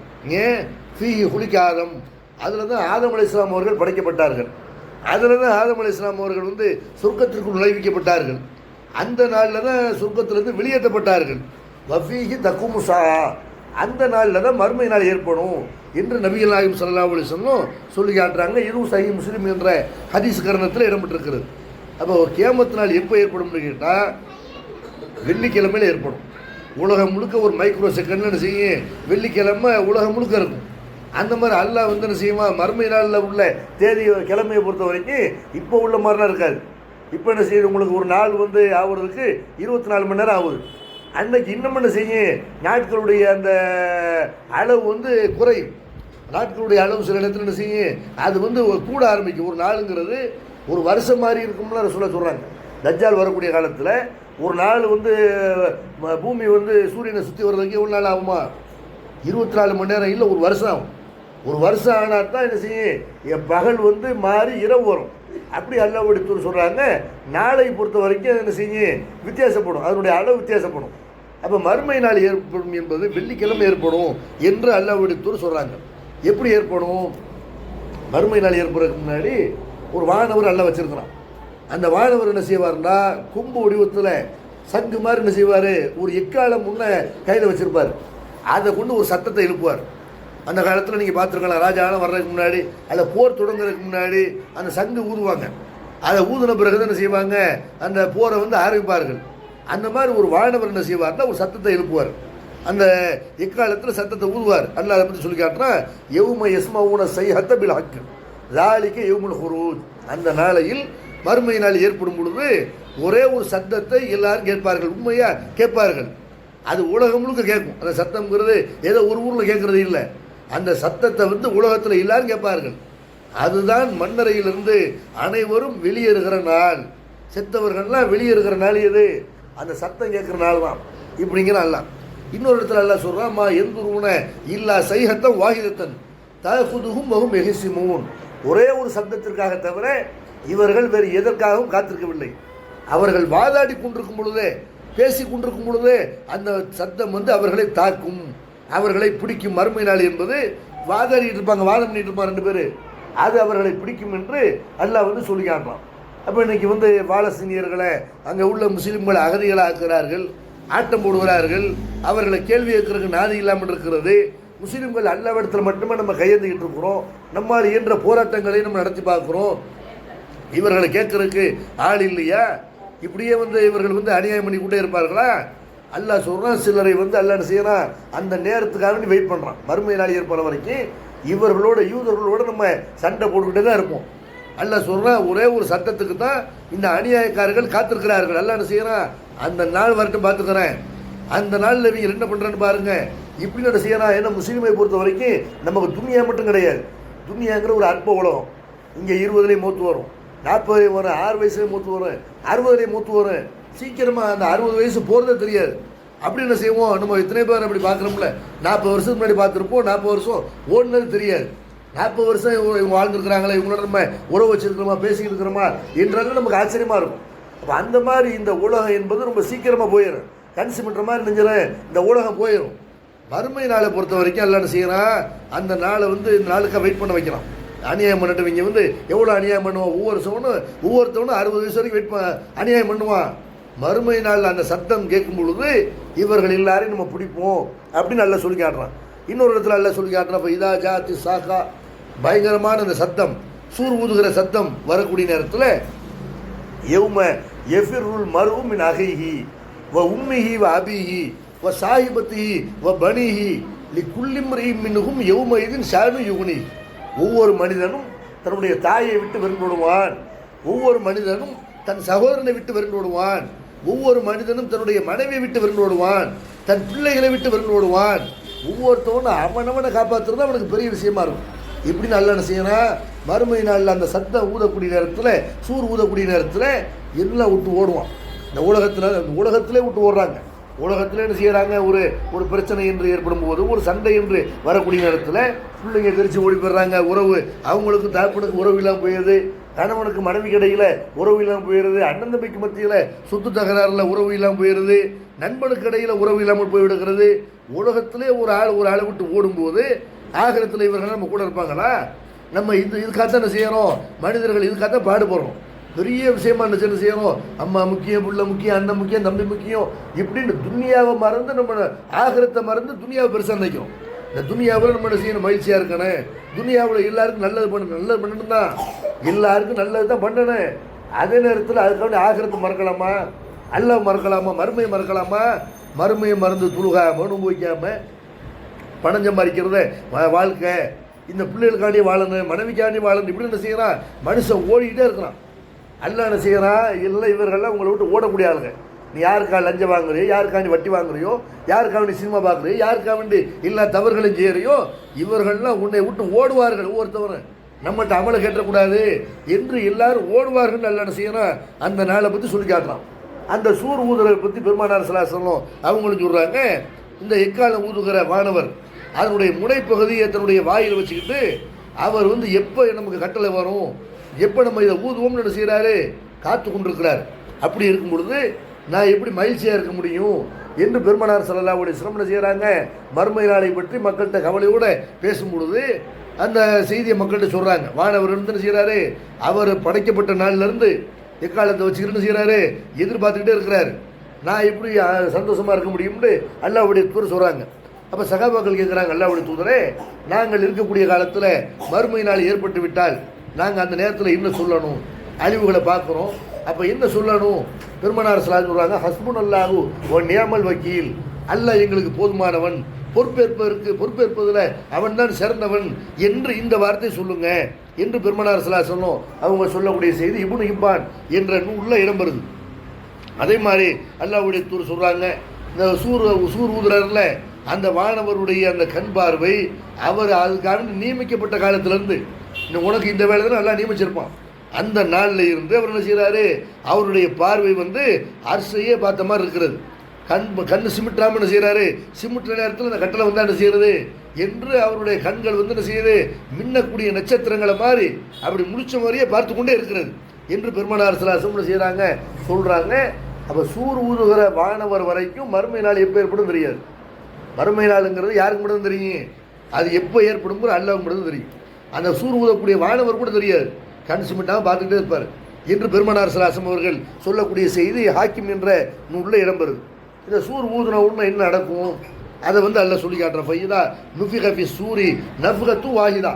ஏன், ஃபீஹி ஹுலிக ஆதம், அதில் தான் ஆதம் அலைஹிஸ்ஸலாம் அவர்கள் படைக்கப்பட்டார்கள். அதில் தான் ஆதம் அலைஹிஸ்ஸலாம் அவர்கள் வந்து சொர்க்கத்திற்குள் நுழைவிக்கப்பட்டார்கள். அந்த நாளில் தான் சொர்க்கத்திலிருந்து வெளியேற்றப்பட்டார்கள். வஃபீஹி தக்குமு ஸாஅ, அந்த நாளில் தான் மறுமை நாள் ஏற்படும் என்று நபிகள் நாயகம் ஸல்லல்லாஹு அலைஹி வஸல்லம் சொல்லி காட்டுறாங்க. இதுவும் சஹீஹ் முஸ்லிம் என்ற ஹதீஸ் கரணத்தில் இடம்பெற்றிருக்கிறது. அப்போ கியாமத் நாள் எப்போ ஏற்படும்னு கேட்டால் வெள்ளிக்கிழமையில் ஏற்படும். உலகம் முழுக்க ஒரு மைக்ரோ செகண்ட் என்ன செய்யும், வெள்ளிக்கிழமை உலகம் முழுக்க இருக்கும். அந்த மாதிரி அல்லாஹ் வந்து என்ன செய்யுமா, மறுமை நாளில் உள்ள தேதி கிழமையை பொறுத்த வரைக்கும் இப்போ உள்ள மாதிரிலாம் இருக்காது. இப்போ என்ன செய்யுது, உங்களுக்கு ஒரு நாள் வந்து ஆகுறதுக்கு 24 மணி நேரம் ஆகுது. அன்னைக்கு இன்னும் என்ன செய்யும், நாட்களுடைய அந்த அளவு வந்து குறையும். நாட்களுடைய அளவு சில இடத்துல என்ன செய்யும், அது வந்து கூட ஆரம்பிக்கும். ஒரு நாளுங்கிறது ஒரு வருஷம் மாதிரி இருக்கும்ல சொல்கிறாங்க. தஜ்ஜால் வரக்கூடிய காலத்தில் ஒரு நாள் வந்து பூமி வந்து சூரியனை சுற்றி வர்றதுக்கு எவ்வளோ நாள் ஆகுமா, 24 மணி நேரம் இல்லை, ஒரு வருஷம் ஆகும். ஒரு வருஷம் ஆனால் தான் என்ன செய்யும், பகல் வந்து மாறி இரவு வரும். அப்படி அல்லாஹ்வுடைய தூதர் சொல்கிறாங்க, நாளை பொறுத்த வரைக்கும் என்ன செய்யும், வித்தியாசப்படும், அதனுடைய அளவு வித்தியாசப்படும். அப்போ மறுமை நாள் ஏற்படும் என்பது வெள்ளிக்கிழமை ஏற்படும் என்று அல்லாஹ்வுடைய தூதர் சொல்கிறாங்க. எப்படி ஏற்படும், மறுமை நாள் ஏற்படுறதுக்கு முன்னாடி ஒரு வானவர் அல்லாஹ் வச்சிருக்கிறான். அந்த வானவர் என்ன செய்வார்னா, கொம்பு வடிவத்தில் சங்கு மாதிரி என்ன செய்வார், ஒரு எக்காலம் முன்ன கையில் வச்சுருப்பார். அதை கொண்டு ஒரு சத்தத்தை எழுப்புவார். அந்த காலத்தில் நீங்கள் பார்த்துருக்கலாம், ராஜாலாம் வர்றதுக்கு முன்னாடி அதில் போர் தொடங்குறதுக்கு முன்னாடி அந்த சங்கு ஊதுவாங்க. அதை ஊதுன பிறகு தான் என்ன செய்வாங்க, அந்த போரை வந்து ஆரம்பிப்பார்கள். அந்த மாதிரி ஒரு வானவர் என்ன செய்வார்னா ஒரு சத்தத்தை எழுப்புவார். அந்த எக்காலத்தில் சத்தத்தை ஊதுவார். அல்லாஹ் அதை பற்றி சொல்லி காட்டுறா, யௌம யஸ்மஊன ஸைஹத்த பில் ஹக் ஸாலிக யௌமுல் ஹுரூஜ். அந்த நாளையில் மறுமை நாள் ஏற்படும் பொழுது ஒரே ஒரு சத்தத்தை எல்லாரும் கேட்பார்கள், உண்மையாக கேட்பார்கள். அது உலகம் முழுக்க கேட்கும். அந்த சத்தம்ங்கிறது ஏதோ ஒரு ஊரில் கேட்குறது இல்லை, அந்த சத்தத்தை வந்து உலகத்தில் எல்லாரும் கேட்பார்கள். அதுதான் மண்ணறையிலிருந்து அனைவரும் வெளியேறுகிற நாள். செத்தவர்கள்லாம் வெளியேறுகிற நாள் எது, அந்த சத்தம் கேட்குற நாள் தான். இப்படிங்கிற அல்லாஹ் இன்னொரு இடத்துல அல்லாஹ் சொல்கிறான், மா எந்துருன இல்லா சைஹத்தன் வாஹிதத்தன் தஅகுதுஹும் வஹும் யஹ்சிமூன். ஒரே ஒரு சப்தத்திற்காக தவிர இவர்கள் வேறு எதற்காகவும் காத்திருக்கவில்லை. அவர்கள் வாதாடி கொண்டிருக்கும் பொழுதே, பேசி கொண்டிருக்கும் பொழுதே அந்த சத்தம் வந்து அவர்களை தாக்கும், அவர்களை பிடிக்கும். மறுமை நாள் என்பது வாதாடிட்டு இருப்பாங்க, வாதம் பண்ணிட்டு இருப்பாங்க 2 பேர், அது அவர்களை பிடிக்கும் என்று அல்லாஹ் வந்து சொல்லி காட்டுறான். அப்போ இன்றைக்கி வந்து பாலஸ்தீனியர்களை அங்கே உள்ள முஸ்லீம்களை அகதிகளாக்குகிறார்கள், ஆட்டம் போடுகிறார்கள், அவர்களை கேள்வி கேட்கறதுக்கு நாதி இல்லாமல் இருக்கிறது. முஸ்லீம்கள் அல்லாவிடத்தில் மட்டுமே நம்ம கையெழுந்துக்கிட்டு இருக்கிறோம், நம்மால் இயன்ற போராட்டங்களை நம்ம நடத்தி பார்க்குறோம். இவர்களை கேட்கறதுக்கு ஆள் இல்லையா? இப்படியே வந்து இவர்கள் வந்து அநியாயம் பண்ணி கொண்டே இருப்பார்களா? அல்லாஹ் சொல்கிறான், சிலரை வந்து அல்லாஹ் என்ன செய்யறான், அந்த நேரத்துக்காக வெயிட் பண்ணுறான். மறுமை நாள் ஏற்பட வரைக்கும் இவர்களோட யூதர்களோட நம்ம சண்டை போட்டுக்கிட்டே தான் இருப்போம். அல்லாஹ் சொல்கிறான், ஒரே ஒரு சட்டத்துக்கு தான் இந்த அநியாயக்காரர்கள் காத்திருக்கிறார்கள். அல்லாஹ் என்ன செய்யறான், அந்த நாள் வரட்டும் பார்த்துக்கிறேன், அந்த நாளில் இவங்க என்ன பண்ணுறேன்னு பாருங்க. இப்படி என்ன செய்யறான். ஏன்னா முஸ்லீமை பொறுத்த வரைக்கும் நமக்கு துனியா மட்டும் கிடையாது. துனியாங்கிற ஒரு அற்ப உலகம். இங்கே 20லேயும் மூத்து வரும், 40லேயும் வரும், 6 வயசுலேயும் மூத்து வரும், 60லேயும் மூத்து வரும். சீக்கிரமாக அந்த 60 வயசு போகிறதே தெரியாது. அப்படி என்ன செய்வோம், நம்ம இத்தனை பேர் அப்படி பார்க்குறோம்ல, 40 வருஷத்துக்கு முன்னாடி பார்த்துருப்போம், 40 வருஷம் ஓடுனது தெரியாது. 40 வருஷம் இவங்க வாழ்ந்துருக்குறாங்களே, இவங்களோட நம்ம உறவு வச்சுருக்கிறோமா, பேசிக்கிட்டு இருக்கிறோமா என்றாலும் நமக்கு ஆச்சரியமாக இருக்கும். அப்போ அந்த மாதிரி இந்த உலகம் என்பது ரொம்ப சீக்கிரமாக போயிடும். கண் சிமிட்டுற மாதிரி நெஞ்சிடும் இந்த உலகம் போயிடும். மறுமை நாளை பொறுத்த வரைக்கும் எல்லாம் என்ன செய்யறான், அந்த நாளை வந்து இந்த நாளுக்காக வெயிட் பண்ண வைக்கிறான். அநியாயம் பண்ணிட்டவங்க வந்து எவ்வளோ அநியாயம் பண்ணுவான், ஒவ்வொருத்தவனும் 60 வயசு வரைக்கும் அநியாயம் பண்ணுவான். மறுமை நாள் அந்த சத்தம் கேட்கும் பொழுது இவர்கள் எல்லாரையும் நம்ம பிடிப்போம் அப்படின்னு நல்லா சொல்லி காட்டுறான். இன்னொரு இடத்துல நல்லா சொல்லி காட்டுறான், இப்போ இதா ஜாத்தி சாக்கா, பயங்கரமான அந்த சத்தம், சூர் ஊதுகிற சத்தம் வரக்கூடிய நேரத்தில் யௌம யஃபிருல் மர்உ மின் அஹீஹி வ உம்மிஹி வ அபீஹி வ சாஹிபத்திஹி வ பனீஹி லிகுல்லி இம்ரிஇம் மின்ஹும் யௌமஇதின் ஷானு யுக்னி. ஒவ்வொரு மனிதனும் தன்னுடைய தாயை விட்டு விரும்புவான், ஒவ்வொரு மனிதனும் தன் சகோதரனை விட்டு விரும்புவான், ஒவ்வொரு மனிதனும் தன்னுடைய மனைவியை விட்டு விரும்புவான், தன் பிள்ளைகளை விட்டு விரும்புவான். ஒவ்வொருத்தவனும் அவனவனை காப்பாற்றுறது அவனுக்கு பெரிய விஷயமா இருக்கும். இப்படி நல்ல என்ன செய்யணும், மறுமை நாளில் அந்த சத்தம் ஊதக்கூடிய நேரத்தில், சூர் ஊதக்கூடிய நேரத்தில் எல்லாம் விட்டு ஓடுவான். இந்த உலகத்திலே விட்டு ஓடுறாங்க. உலகத்தில் என்ன செய்கிறாங்க, ஒரு பிரச்சனை என்று ஏற்படும் போது, ஒரு சண்டை என்று வரக்கூடிய நேரத்தில் பிள்ளைங்க தெரிச்சு ஓடி போயிடுறாங்க. உறவு அவங்களுக்கு தகப்பனுக்கு உறவு இல்லாமல் போயிடுது, கணவனுக்கு மனைவி கிடையில உறவு இல்லாமல் போயிடுது, அண்ணன் தம்பிக்கு மத்தியில் சொத்து தகராறில் உறவு இல்லாமல் போயிடுது, நண்பனுக்கு இடையில் உறவு இல்லாமல் போய்விடுகிறது. உலகத்திலே ஒரு ஆளை விட்டு ஓடும்போது ஆகிரத்தில் இவர்கள் நம்ம கூட இருப்பாங்களா? நம்ம இதுக்காகத்தான் என்ன செய்யறோம், மனிதர்கள் இதுக்காகத்தான் பாடுபடுறோம். பெரிய விஷயமா என்ன செய்யறோம், அம்மா முக்கியம், புள்ள முக்கியம், அண்ணன் முக்கியம், தம்பி முக்கியம், இப்படின்னு துனியாவை மறந்து நம்ம ஆகிரத்தை மறந்து துனியாவை பெருசாக நினைக்கிறோம். இந்த துனியாவில் நம்ம என்ன செய்யணும், மகிழ்ச்சியாக இருக்கணும், துனியாவில் எல்லாருக்கும் நல்லது பண்ணணும் தான், எல்லாருக்கும் நல்லது தான் பண்ணணும். அதே நேரத்தில் அதுக்காக ஆகிரத்தை மறக்கலாமா, அல்லாஹ் மறக்கலாமா, மறுமையை மறக்கலாமா? மறுமையை மறந்து துழுகாம நோன்பு வைக்காமல் பணம் சம்பாதிக்கிறத வாழ்க்கை, இந்த பிள்ளைகளுக்காண்டி வாழணும், மனைவிக்காண்டி வாழணும், இப்படி என்ன செய்யறான், மனுஷன் ஓடிக்கிட்டே இருக்கிறான். அல்லாஹ் என்ன செய்யறான், இல்லை இவர்கள்லாம் உங்களை விட்டு ஓடக்கூடிய ஆளுங்க. நீ யாருக்கா லஞ்சம் வாங்குறியோ, யாருக்காண்டி வட்டி வாங்குறியோ, யாருக்காண்டி சினிமா பார்க்குறியோ, யாருக்காண்டி எல்லா தவறுகளையும் செய்யறியோ, இவர்கள்லாம் உன்னை விட்டு ஓடுவார்கள். ஒவ்வொருத்தவரும் நம்மகிட்ட அமலை கேட்டக்கூடாது என்று எல்லாரும் ஓடுவார்கள். நல்லா என்ன செய்யறான், அந்த நாளை பற்றி சொல்லி காட்டுறான். அந்த சூர் ஊதுரை பற்றி பெருமானார் ஸல்லல்லாஹு அலைஹி வஸல்லம் அவங்களும் சொல்கிறாங்க, இந்த எக்காலம் ஊதுகிற வானவர் அதனுடைய முனைப்பகுதியை தன்னுடைய வாயில் வச்சுக்கிட்டு அவர் வந்து எப்போ நமக்கு கட்டளை வரும், எப்போ நம்ம இதை ஊதுவோம்னு என்ன செய்கிறாரு, காத்து கொண்டிருக்கிறார். அப்படி இருக்கும் பொழுது நான் எப்படி மகிழ்ச்சியாக இருக்க முடியும் என்று பெருமானார் ஸல்லல்லாஹு அலைஹி வஸல்லம் என்ன செய்கிறாங்க, மறுமை நாளை பற்றி மக்கள்கிட்ட கவலையோடு பேசும் பொழுது அந்த செய்தியை மக்கள்கிட்ட சொல்கிறாங்க. வானவர் இருந்து என்ன செய்கிறாரு, அவர் படைக்கப்பட்ட நாளிலிருந்து எக்காலத்தை வச்சுக்கிட்டு என்ன செய்கிறாரு, எதிர்பார்த்துக்கிட்டே இருக்கிறாரு. நான் எப்படி சந்தோஷமாக இருக்க முடியும்னு அல்லாஹ்வுடைய தூதர் சொல்கிறாங்க. அப்போ சகாபாக்கள் கேட்குறாங்க, அல்லாஹ்வுடைய தூதரே, நாங்கள் இருக்கக்கூடிய காலத்தில் மறுமை நாள் ஏற்பட்டு விட்டால் நாங்கள் அந்த நேரத்தில் என்ன சொல்லணும், அழிவுகளை பார்க்குறோம், அப்போ என்ன சொல்லணும்? பெருமானார் ஸல்லல்லாஹு அலைஹி வஸல்லம் சொல்கிறாங்க, ஹஸ்புனல்லாஹு வ நிஅமல் வக்கீல், அல்லாஹ் எங்களுக்கு போதுமானவன், பொறுப்பேற்பதில் அவன் தான் சிறந்தவன் என்று இந்த வார்த்தை சொல்லுங்க என்று பெருமானார் ஸல்லல்லாஹு அலைஹி வஸல்லம் அவங்க சொல்லக்கூடிய செய்தி இப்னு ஹிப்பான் என்ற நூலில் இடம்பெறுது. அதே மாதிரி அல்லாஹ்வுடைய தூதர் சொல்கிறாங்க, இந்த சூர் ஊதுறர்ல அந்த வானவருடைய அந்த கண் பார்வை அவர் அதுக்காக நியமிக்கப்பட்ட காலத்திலேருந்து உனக்கு இந்த வேலை தான் நல்லா நியமிச்சிருப்பான். அந்த நாளில் இருந்து அவர் என்ன செய்கிறாரு, அவருடைய பார்வை வந்து அரிசையே பார்த்த மாதிரி இருக்கிறது. கண் சிமிட்டாமல் என்ன செய்கிறாரு, சிமிட்டுற நேரத்தில் அந்த கட்டளை வந்து என்ன செய்கிறது என்று அவருடைய கண்கள் வந்து என்ன செய்யுது, மின்னக்கூடிய நட்சத்திரங்களை மாதிரி அப்படி முடிச்ச மாதிரியே பார்த்து கொண்டே இருக்கிறது என்று பெருமானார் ஸல்லல்லாஹு அலைஹி வஸல்லம் செய்கிறாங்க சொல்கிறாங்க. அப்போ சூர் ஊதுகிற வானவர் வரைக்கும் மறுமை நாள் எப்போ ஏற்படும் தெரியாது. மறுமை நாளுங்கிறது யாருக்கு மட்டும் தெரியும், அது எப்போ ஏற்படும் அல்லாஹ்வுக்கு மட்டும் தெரியும். அந்த சூர் ஊதக்கூடிய வானவர் கூட தெரியாது, கண் சிமிட்டாமல் பார்த்துக்கிட்டே இருப்பார் என்று பெருமானார் ஸல்லல்லாஹு அலைஹி வஸல்லம் அவர்கள் சொல்லக்கூடிய செய்தி ஹாக்கிம் என்ற நூலில் இடம்பெறுது. இந்த சூர் ஊதுன உடனே என்ன நடக்கும் அதை வந்து அல்லாஹ் சொல்லி காட்டுற, ஃபைதா நுஃபிக ஃபி சூரி நஃப்கத்து வாஹிதா,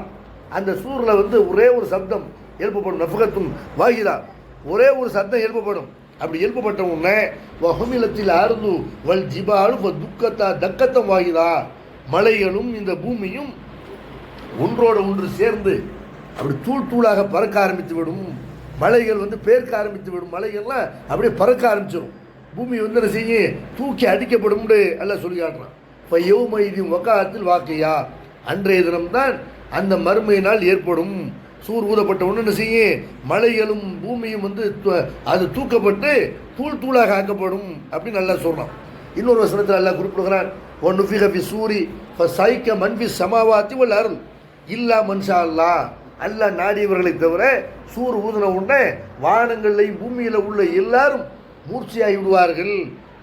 அந்த சூரில் வந்து ஒரே ஒரு சப்தம் எழுப்பப்படும், நஃப்கத்தும் வாஹிதா, ஒரே ஒரு சத்தம் எழுப்பப்படும். அப்படி எழுப்பப்பட்ட உடனே வஹுமிலத்தில் அர்து வல் ஜிபாலு துக்கத்தா தக்கத்தம் வாஹிதா, மலைகளும் இந்த பூமியும் ஒன்றோடு ஒன்று சேர்ந்து அப்படி தூளாக பறக்க ஆரம்பித்து விடும். மலைகள் வந்து பேர்க்க ஆரம்பித்து விடும், மலைகள்லாம் அப்படியே பறக்க ஆரம்பிச்சிடும். பூமி வந்து என்ன செய்யும், தூக்கி அடிக்கப்படும் எல்லாம் சொல்லி காட்டுறான். இப்போ யௌமைதி வகாத்தில் வாக்கையா, அன்றைய தினம்தான் அந்த மறுமை நாள் ஏற்படும். சூர் ஊதப்பட்ட ஒன்று என்ன செய்யும், மலைகளும் பூமியும் வந்து அது தூக்கப்பட்டு தூளாக ஆக்கப்படும் அப்படின்னு நல்லா சொல்கிறான். இன்னொரு வசனத்தில் அல்லாஹ் குறிப்பிடுகிறான், ஒன்னுஃபிக ஃபி சூரி ஃபஸைக மன் ஃபி ஸமாவாத்தி வல் அர்ல் இல்லா மன்ஷா அல்லாஹ். அல்லாஹ் நாடியவர்களை தவிர சூர் ஊதின உடனே வானங்கள்லையும் பூமியில் உள்ள எல்லாரும் மூர்ச்சியாகி விடுவார்கள்,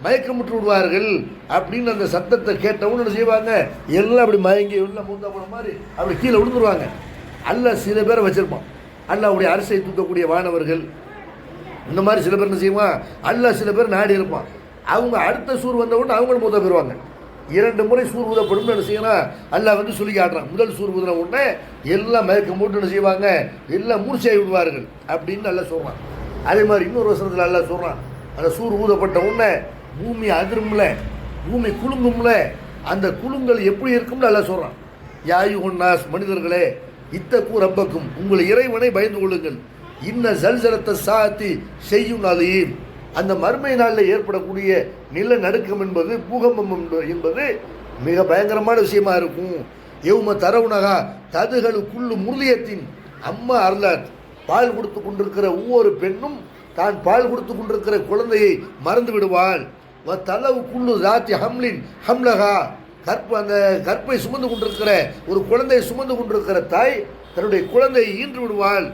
மயக்கமுற்று விடுவார்கள் அப்படின்னு அந்த சத்தத்தை கேட்டவங்க என்ன செய்வாங்க, எல்லாம் அப்படி மயங்கி எல்லாம் மூந்தா போன மாதிரி அப்படி கீழே விழுந்துருவாங்க. அல்லாஹ் சில பேரை வச்சிருப்பான், அல்லாஹ்வுடைய அரசை தூக்கக்கூடிய வானவர்கள், இந்த மாதிரி சில பேர் என்ன செய்வான், அல்லாஹ் சில பேர் நாடி இருப்பான். அவங்க அடுத்த சூர் வந்த உடனே அவங்களும் மூத்தா போயிடுவாங்க. 2 முறை சூர் ஊதப்படும் என்ன செய்யணும், அல்லாஹ் வந்து சொல்லி காட்டுறான். முதல் சூர் ஊதின உடனே எல்லாம் மயக்கம் போட்டு என்ன செய்வாங்க, எல்லாம் மூர்ச்சியாகி விடுவார்கள் அப்படின்னு அல்லாஹ் சொல்கிறான். அதே மாதிரி இன்னொரு வசனத்தில் அல்லாஹ் சொல்கிறான், அந்த சூர் ஊதப்பட்ட உடனே பூமி அதிரும்ல, பூமி குலுங்கும்ல, அந்த குலுங்கல் எப்படி இருக்கும்னு அல்லாஹ் சொல்கிறான். யாயுஹன்னாஸ், மனிதர்களே, இத்தகு ரப்பக்கும், உங்கள் இறைவனை பயந்து கொள்ளுங்கள். இன்ன ஜல்சலத்த சாத்தி செய்யும் அலீம், அந்த மறுமை நாளில் ஏற்படக்கூடிய நிலநடுக்கம் என்பது, பூகம்பம் என்பது மிக பயங்கரமான விஷயமா இருக்கும். எவ்ம தரவுனகா ததுகளுக்குள்ளு முருளியத்தின் அம்மா அருளாத், பால் கொடுத்து கொண்டிருக்கிற ஒவ்வொரு பெண்ணும் தான் பால் கொடுத்து கொண்டிருக்கிற குழந்தையை மறந்து விடுவாள். தலவுக்குள்ளு ராத்தி ஹம்லின் ஹம்லகா, அந்த கற்பை சுமந்து கொண்டிருக்கிற ஒரு குழந்தையை சுமந்து கொண்டிருக்கிற தாய் தன்னுடைய குழந்தையை ஈன்று விடுவாள்.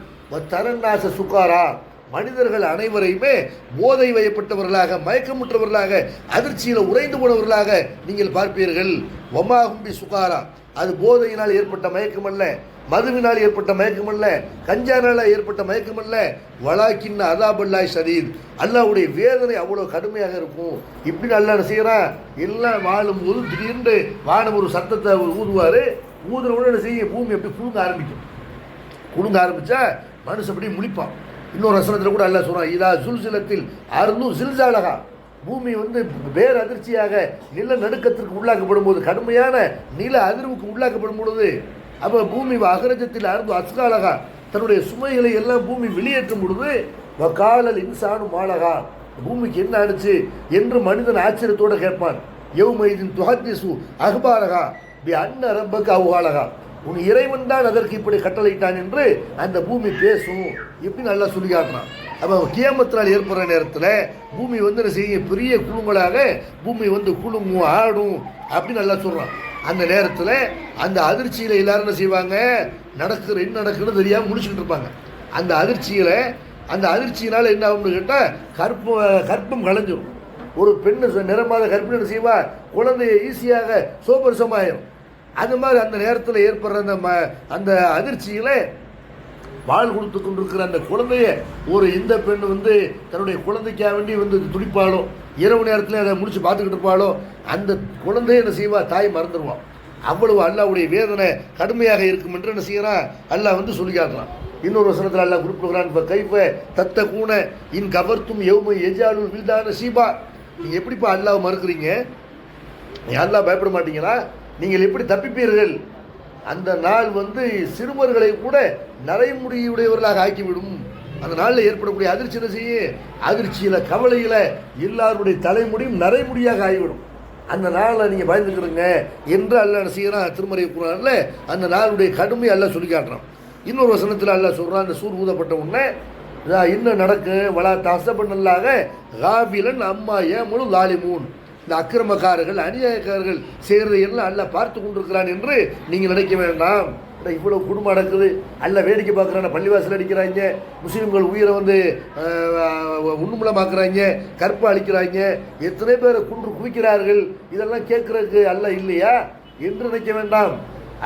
தரநாச சுகாரா, மனிதர்கள் அனைவரையுமே போதை வயப்பட்டவர்களாக, மயக்கமுற்றவர்களாக, அதிர்ச்சியில் உறைந்து போனவர்களாக நீங்கள் பார்ப்பீர்கள். ஒமாகும்பி சுகாரா, அது போதையினால் ஏற்பட்ட மயக்கம் அல்ல, மதுவினால் ஏற்பட்ட மயக்கம் அல்ல, கஞ்சானால் ஏற்பட்ட மயக்கம் அல்ல. வலாக்கின்ன அதாபல்லாய் ஷதீத், அல்லாஹ்வுடைய வேதனை அவ்வளோ கடுமையாக இருக்கும். இப்படி அல்லாஹ் செய்கிறான், எல்லாம் வாழும் போது திடீர்னு வானம் ஒரு சத்தத்தை ஊதுவார். ஊதுன உடனே செய்ய பூமி எப்படி குலுங்க ஆரம்பிக்கும். குலுங்க ஆரம்பித்தா மனுஷன் அப்படி முழிப்பான். இன்னொரு வசனத்தில் கூட அல்லாஹ் சொல்கிறான், இதா சுல்சிலத்தில் அருந்தும் சில்சாலகா, பூமி வந்து வேறு அதிர்ச்சியாக நில நடுக்கத்திற்கு உள்ளாக்கப்படும் போது, கடுமையான நில அதிர்வுக்கு உள்ளாக்கப்படும் பொழுது, அப்போ பூமி அகரஜத்தில் அருந்து அஸ்காலகா, தன்னுடைய சுமைகளை எல்லாம் பூமி வெளியேற்றும் பொழுது, வகாலல் இன்சானு மாலகா, பூமிக்கு என்ன ஆச்சு என்று மனிதன் ஆச்சரியத்தோடு கேட்பான். யௌமைதின் துஹத்திசு அஹ்பாரகா பி அன்ன ரப்பக அவ்ஹாலகா, உன் இறைவன் தான் அதற்கு இப்படி கட்டளையிட்டான் என்று அந்த பூமி பேசும். இப்படி நல்லா சொல்லி காட்டுறான். அப்போ கியாமத்தினால் ஏற்படுற நேரத்தில் பூமி வந்து என்ன செய்ய, பெரிய குழுங்களாக பூமி வந்து குலுங்கும், ஆடும் அப்படின்னு நல்லா சொல்கிறான். அந்த நேரத்தில் அந்த அதிர்ச்சியில் எல்லாரும் என்ன செய்வாங்க, என்ன நடக்குன்னு தெரியாமல் முடிச்சுக்கிட்டு இருப்பாங்க. அந்த அதிர்ச்சியினால் என்ன ஆகும்னு கேட்டால் கற்பம் கலைஞ்சிடும். ஒரு பெண்ணு நிறமாத கற்பிணி என்ன செய்வா, குழந்தைய ஈஸியாக சோபரிசமாயிரும். அது மாதிரி அந்த நேரத்தில் ஏற்படுற அந்த அதிர்ச்சியில் பால் கொடுத்து கொண்டிருக்கிற அந்த குழந்தைய இந்த பெண் வந்து தன்னுடைய குழந்தைக்காக வேண்டி வந்து துடிப்பாளோ, இரவு நேரத்தில் அதை முடிச்சு பார்த்துக்கிட்டு இருப்பாளோ, அந்த குழந்தைய என்ன செய்வா, தாய் மறந்துடுவான். அவ்வளவு அல்லாஹ்வுடைய வேதனை கடுமையாக இருக்கும் என்று என்ன செய்யறான், அல்லாஹ் வந்து சொல்லி காட்டுறான். இன்னொரு வசனத்தில் அல்லாஹ் குறிப்பிடுகிறான், இப்போ கைஃப தத்த கூன இன் கவர்த்தும் எவ்மை எஜாலுல் வில்தான சீபா, நீங்கள் எப்படிப்பா அல்லாஹ் மறுக்கிறீங்க, அல்லாஹ் பயப்பட மாட்டீங்களா, நீங்கள் எப்படி தப்பிப்பீர்கள், அந்த நாள் வந்து சிறுவர்களை கூட நரைமுடியுடையவர்களாக ஆக்கிவிடும். அந்த நாளில் ஏற்படக்கூடிய அதிர்ச்சி என்ன செய்ய, அதிர்ச்சியில் கவலையில் எல்லாருடைய தலைமுடியும் நரைமுடியாக ஆகிவிடும். அந்த நாளில் நீங்கள் பயந்துக்கிறீங்க என்று அல்லாஹ் என்ன செய்யறான், திருமறை குர்ஆன்ல அந்த நாளுடைய கடுமை அல்லாஹ் சொல்லி காட்டுறான். இன்னொரு வசனத்தில் அல்லாஹ் சொல்கிறான், அந்த சூர் ஊதப்பட்ட உடனே என்ன நடக்கும், வலா தசபன்னல்லாக காபிலன் அம்மா ஏமுழு லாலிமூன், இந்த அக்கிரமக்காரர்கள் அநியாயக்காரர்கள் செய்கிறதை எல்லாம் அல்லாஹ் பார்த்து கொண்டிருக்கிறான் என்று நீங்கள் நினைக்க வேண்டாம். இவ்வளோ குடும்பம் நடக்குது, அல்ல வேடிக்கை பார்க்குறாங்க, பள்ளிவாசல் அடிக்கிறாங்க, முஸ்லீம்கள் உயிரை வந்து உண்ணுமுலமாக்குறாங்க, கற்பை அழிக்கிறாங்க, எத்தனை பேரை குன்று குவிக்கிறார்கள், இதெல்லாம் கேட்குறதுக்கு அல்ல இல்லையா என்று நினைக்க வேண்டாம்.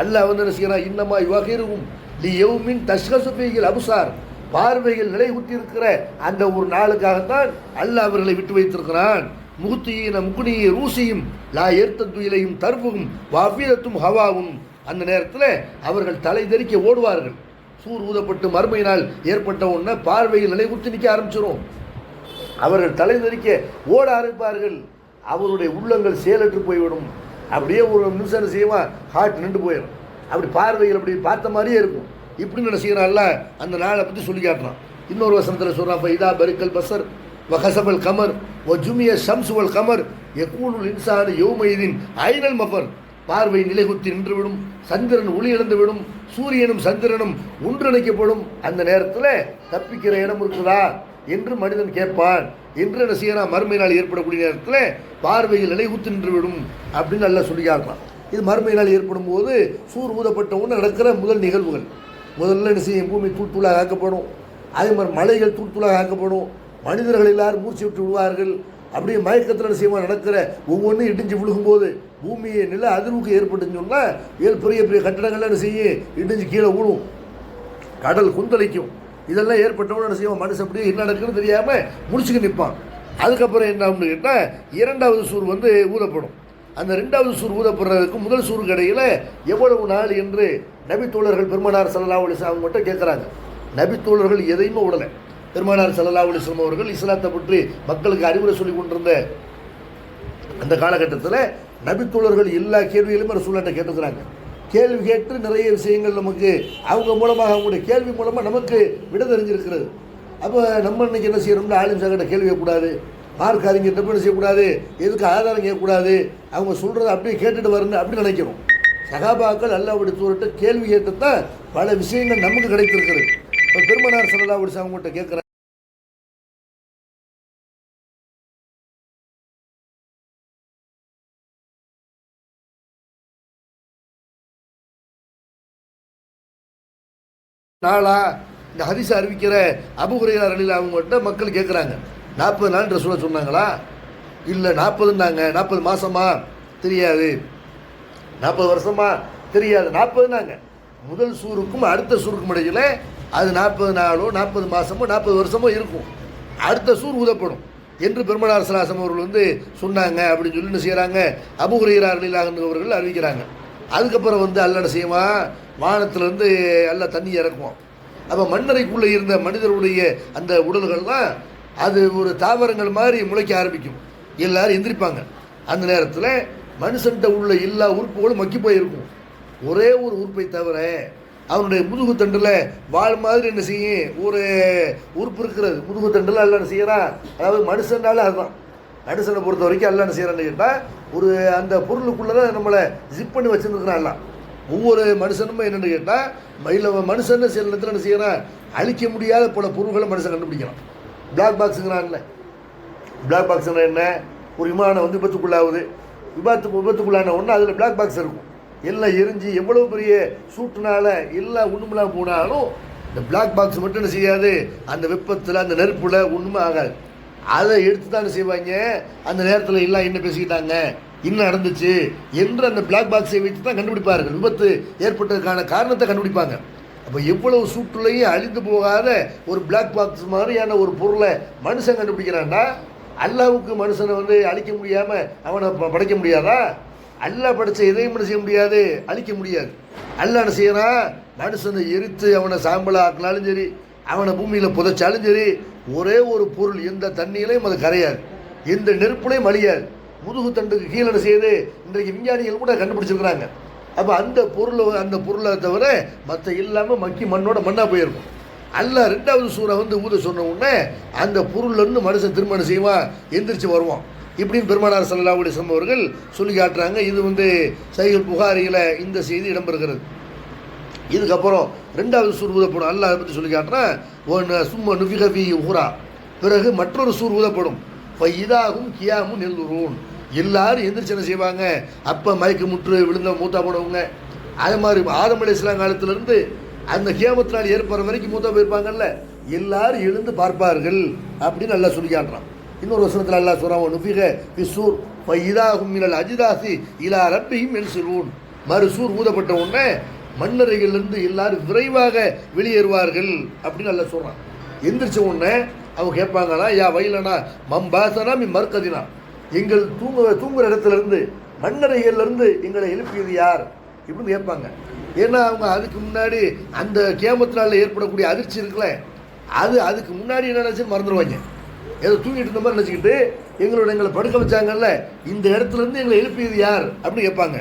அல்லாஹ் வந்து என்ன செய்யறான், இன்னமா யுவகிரும் லி யௌமின் தஷ்கசுஃபீஹில் அப்சார், பார்வைகள் நிலை ஊற்றி இருக்கிற அந்த ஒரு நாளுக்காகத்தான் அல்லாஹ் அவர்களை விட்டு வைத்திருக்கிறான். முகுத்தியின் முகுனியை ரூசியும் லா ஏர்த்தத்துயிலையும் தர்வும் வாஃபீரத்தும் ஹவாவும், அந்த நேரத்தில் அவர்கள் தலை தெறிக்க ஓடுவார்கள். சூர் ஊதப்பட்டு மறுமையினால் ஏற்பட்ட உடனே பார்வையில் நிலை ஊற்றி நிற்க ஆரம்பிச்சிடும். அவர்கள் தலை தெறிக்க ஓட ஆரம்பிப்பார்கள். அவருடைய உள்ளங்கள் செயலற்று போய்விடும். அப்படியே ஒரு நிமிஷம் செய்வான், ஹார்ட் நின்று போயிடும். அப்படி பார்வைகள் அப்படி பார்த்த மாதிரியே இருக்கும். இப்படி என்ன செய்யறான்ல, அந்த நாளை பற்றி சொல்லி காட்டுறான். இன்னொரு வசனத்தில் சொல்கிறான், இதா பரிக்கல் பசர் வஹசபல் கமர் ஒ ஜுமிய ஷம்சு வல் கமர் யகூலுல் இன்சானு யௌமைதின் ஐனல் மஃபர், பார்வை நிலைகுத்தி நின்றுவிடும், சந்திரன் ஒளி இழந்துவிடும், சூரியனும் சந்திரனும் ஒன்றிணைக்கப்படும். அந்த நேரத்தில் தப்பிக்கிற இடம் இருக்குதா, என்று மனிதன் கேட்பான் என்று என்ன செய்யறான், மறுமை நாள் ஏற்படக்கூடிய நேரத்தில் பார்வையில் நிலைகுத்து நின்றுவிடும் அப்படின்னு நல்லா சொல்லி காட்டுறான். இது மறுமை நாள் ஏற்படும் போது சூர் ஊதப்பட்ட ஒன்று நடக்கிற முதல் நிகழ்வுகள். முதல்ல என்ன செய்யும், பூமி தூள் தூளாக ஆக்கப்படும். அதே மாதிரி மலைகள் தூள் தூளாக ஆக்கப்படும். மனிதர்கள் எல்லாரும் மூச்சு விட்டு விடுவார்கள். அப்படியே மயக்கத்தில் செய்வான் நடக்கிற ஒவ்வொன்றும் இடிஞ்சு விழுகும்போது பூமியை நில அதிர்வுக்கு ஏற்பட்டுன்னு சொன்னால் பெரிய பெரிய கட்டடங்கள்லாம் என்ன செய்யும், இடிஞ்சு கீழே விழும், கடல் குந்தளிக்கும். இதெல்லாம் ஏற்பட்டவங்க என்ன செய்வான், மனுஷன் அப்படியே என்ன நடக்குன்னு தெரியாமல் முடிச்சுக்க நிற்பான். அதுக்கப்புறம் என்ன அப்படின்னு கேட்டால் இரண்டாவது சூர் ஊதப்படும். அந்த ரெண்டாவது சூர் ஊதப்படுறதுக்கு முதல் சூருக்கு இடையில் எவ்வளவு நாள் என்று நபித்தோழர்கள் பெருமானார் ஸல்லல்லாஹு அலைஹி வஸல்லம் அவங்கள்ட்ட கேட்குறாங்க. நபித்தோழர்கள் எதையுமே விடலை. பெருமானார் ஸல்லல்லாஹு அலைஹி வஸல்லம் அவர்கள் இஸ்லாத்தை பற்றி மக்களுக்கு அறிவுரை சொல்லி கொண்டிருந்த அந்த காலகட்டத்தில் நபித்தோழர்கள் எல்லா கேள்விகளுமே ரசூலுல்லாஹ்ட்ட கேட்டுக்கிறாங்க. கேள்வி கேட்டு நிறைய விஷயங்கள் நமக்கு அவங்க மூலமாக, அவங்களுடைய கேள்வி மூலமாக நமக்கு விட தெரிஞ்சிருக்கிறது. அப்போ நம்ம இன்னைக்கு என்ன செய்யணும்னா, ஆலிம் சாகிட்ட கேள்வி கேட்கக்கூடாது, மார்க் அறிஞர்கிட்ட என்ன செய்யக்கூடாது, எதுக்கு ஆதாரம் கேட்கக்கூடாது, அவங்க சொல்கிறத அப்படியே கேட்டுட்டு வரணும் அப்படின்னு நினைக்கிறோம். சகாபாக்கள் அல்லாஹ்வுடைய தூதர்கிட்ட கேள்வி கேட்டு தான் பல விஷயங்கள் நமக்கு கிடைத்திருக்கிறது. இப்போ பெருமானார் ஸல்லல்லாஹு அலைஹி வஸல்லம் அவங்கள்ட்ட கேட்குறாங்க, நாளா இந்த ஹதீஸ் அறிவிக்கிற அபூ ஹுரைரா ரலியல்லாஹு அவங்கள்ட்ட மக்கள் கேட்குறாங்க, 40 நாள் ரசூலுல்லாஹ் சொன்னாங்களா, இல்லை 40ன்னாங்க, 40 மாதமா தெரியாது, 40 வருஷமா தெரியாது, 40ன்னாங்க. முதல் சூருக்கும் அடுத்த சூருக்கும் இடையில் அது 40 நாளோ 40 மாதமோ 40 வருஷமோ இருக்கும். அடுத்த சூர் ஊதப்படும் என்று பெருமானார் ஸல்லல்லாஹு அலைஹி வஸல்லம் அவர்கள் சொன்னாங்க அப்படின்னு சொல்லி என்ன செய்கிறாங்க, அபூ ஹுரைரா ரலியல்லாஹு அவர்கள் அறிவிக்கிறாங்க. அதுக்கப்புறம் அல்லாஹ் என்ன செய்வான், வானத்திலேருந்து எல்லாம் தண்ணி இறக்குவோம். அப்போ மண்ணறைக்குள்ளே இருந்த மனிதருடைய அந்த உடல்கள் தான் அது ஒரு தாவரங்கள் மாதிரி முளைக்க ஆரம்பிக்கும். எல்லாரும் எந்திரிப்பாங்க. அந்த நேரத்தில் மனுஷன்கிட்ட உள்ள எல்லா உறுப்புகளும் மக்கி போயிருக்கும். ஒரே ஒரு உறுப்பை தவிர அவனுடைய முதுகு தண்டில் வாழ் மாதிரி என்ன செய்யும், ஒரு உறுப்பு இருக்கிறது. முதுகு தண்டில் எல்லாம் என்ன செய்யறான், அதாவது மனுஷனால அதுதான். மனுஷனை பொறுத்த வரைக்கும் எல்லாம் என்ன செய்யறான்னு கேட்டால், ஒரு அந்த பொருளுக்குள்ளே தான் நம்மளை ஜிப் பண்ணி வச்சுருக்கிறான் எல்லாம். ஒவ்வொரு மனுஷனும் என்னென்னு கேட்டால், இல்லை மனுஷன் சில நேரத்தில் என்ன செய்யறான், அழிக்க முடியாத பல பொருள்களை மனுஷன் கண்டுபிடிக்கிறான். பிளாக் பாக்ஸுங்கிறான்ல, பிளாக் பாக்ஸுங்கிற என்ன, ஒரு விமானம் விபத்துக்குள்ளாகுது, விபத்துக்குள்ளான ஒன்று அதில் பிளாக் பாக்ஸ் இருக்கும். எல்லாம் எரிஞ்சு எவ்வளோ பெரிய சூட்டுனால எல்லாம் ஒன்றுமெல்லாம் போனாலும் இந்த பிளாக் பாக்ஸ் மட்டும் என்ன செய்யாது, அந்த வெப்பத்தில் அந்த நெருப்பில் ஒன்றுமே ஆகாது. அதை எடுத்து தான் செய்வாங்க. அந்த நேரத்தில் எல்லாம் என்ன பேசிக்கிட்டாங்க, இன்னும் நடந்துச்சு என்று அந்த பிளாக் பாக்ஸை வைத்து தான் கண்டுபிடிப்பார்கள். விபத்து ஏற்பட்டதுக்கான காரணத்தை கண்டுபிடிப்பாங்க. அப்போ எவ்வளவு சூட்டுலையும் அழிந்து போகாத ஒரு பிளாக் பாக்ஸ் மாதிரியான ஒரு பொருளை மனுஷன் கண்டுபிடிக்கிறான்னா, அல்லாஹ்வுக்கு மனுஷனை அழிக்க முடியாமல் அவனை படைக்க முடியாதா? அல்லாஹ் படைச்ச எதையும் என்ன செய்ய முடியாது, அழிக்க முடியாது. அல்லாஹ் என்ன செய்யறான், மனுஷனை எரித்து அவனை சாம்பலா ஆக்கினாலும் சரி, அவனை பூமியில் புதைச்சாலும் சரி, ஒரே ஒரு பொருள் எந்த தண்ணியிலையும் அது கரையாது, எந்த நெருப்புலையும் அழியாது. முதுகு தண்டுக்கு கீழே என்ன செய்யுது, இன்றைக்கு விஞ்ஞானிகள் கூட கண்டுபிடிச்சிருக்கிறாங்க. அப்போ அந்த பொருளை தவிர மற்ற இல்லாமல் மக்கி மண்ணோட மண்ணாக போயிருக்கும். அல்லாஹ் ரெண்டாவது சூரை ஊத சொன்ன உடனே அந்த பொருள்லேருந்து மனுஷன் திருமணம் செய்வான், எந்திரிச்சு வருவான். இப்படின்னு பெருமானார் ஸல்லல்லாஹு அலைஹி வஸல்லம் அவர்கள் சொல்லி காட்டுறாங்க. இது சஹீஹுல் புகாரியில் இந்த செய்தி இடம்பெறுகிறது. இதுக்கப்புறம் ரெண்டாவது சூர் ஊதப்படும். அல்லாஹ் பற்றி சொல்லி காட்டுறான், சும்மா நுஃபிக ஃபீஹி உஹ்ரா, பிறகு மற்றொரு சூர் ஊதப்படும். ஃபைதாஹும் கியாமுன் யன்துரூன், எல்லாரும் எந்திரிச்சு என்ன செய்வாங்க, அப்போ மயக்க முற்று விழுந்த மூத்தா போனவங்க, அது மாதிரி ஆதம் அலைஹிஸ்ஸலாம் காலத்திலேருந்து அந்த கியாமத் நாள் ஏற்படுற வரைக்கும் மூத்தா போயிருப்பாங்கல்ல, எல்லாரும் எழுந்து பார்ப்பார்கள் அப்படின்னு அல்லாஹ் சொல்லி காட்டுறான். இன்னொரு வசனத்தில் அல்லாஹ் சொல்றான், நுஃபிக ஃபிஸ்ஸூர் ஃபைதாஹும் மினல் அஜ்தாஸி இலா ரப்பிஹிம் யன்சிலூன், மறுசூர் ஊதப்பட்ட உடனே மண்ணறைகளிலிருந்து எல்லாரும் விரைவாக வெளியேறுவார்கள் அப்படின்னு அல்லாஹ் சொல்றான். எந்திரிச்ச உடனே அவங்க கேட்பாங்களா, யா வைலனா மம்பாசனா மி மர்கதினா, எங்கள் தூங்குற இடத்துலேருந்து மண்ணறைகள்லேருந்து எங்களை எழுப்பியது யார் இப்படின்னு கேட்பாங்க. ஏன்னா அவங்க அதுக்கு முன்னாடி அந்த கியாமத் நாளில் ஏற்படக்கூடிய அதிர்ச்சி இருக்குல்ல, அதுக்கு முன்னாடி என்ன நினச்சுன்னு மறந்துடுவாங்க. ஏதோ தூங்கிட்டு இருந்த மாதிரி நினச்சிக்கிட்டு எங்களை படுக்க வச்சாங்கல்ல, இந்த இடத்துலேருந்து எங்களை எழுப்பியது யார் அப்படின்னு கேட்பாங்க.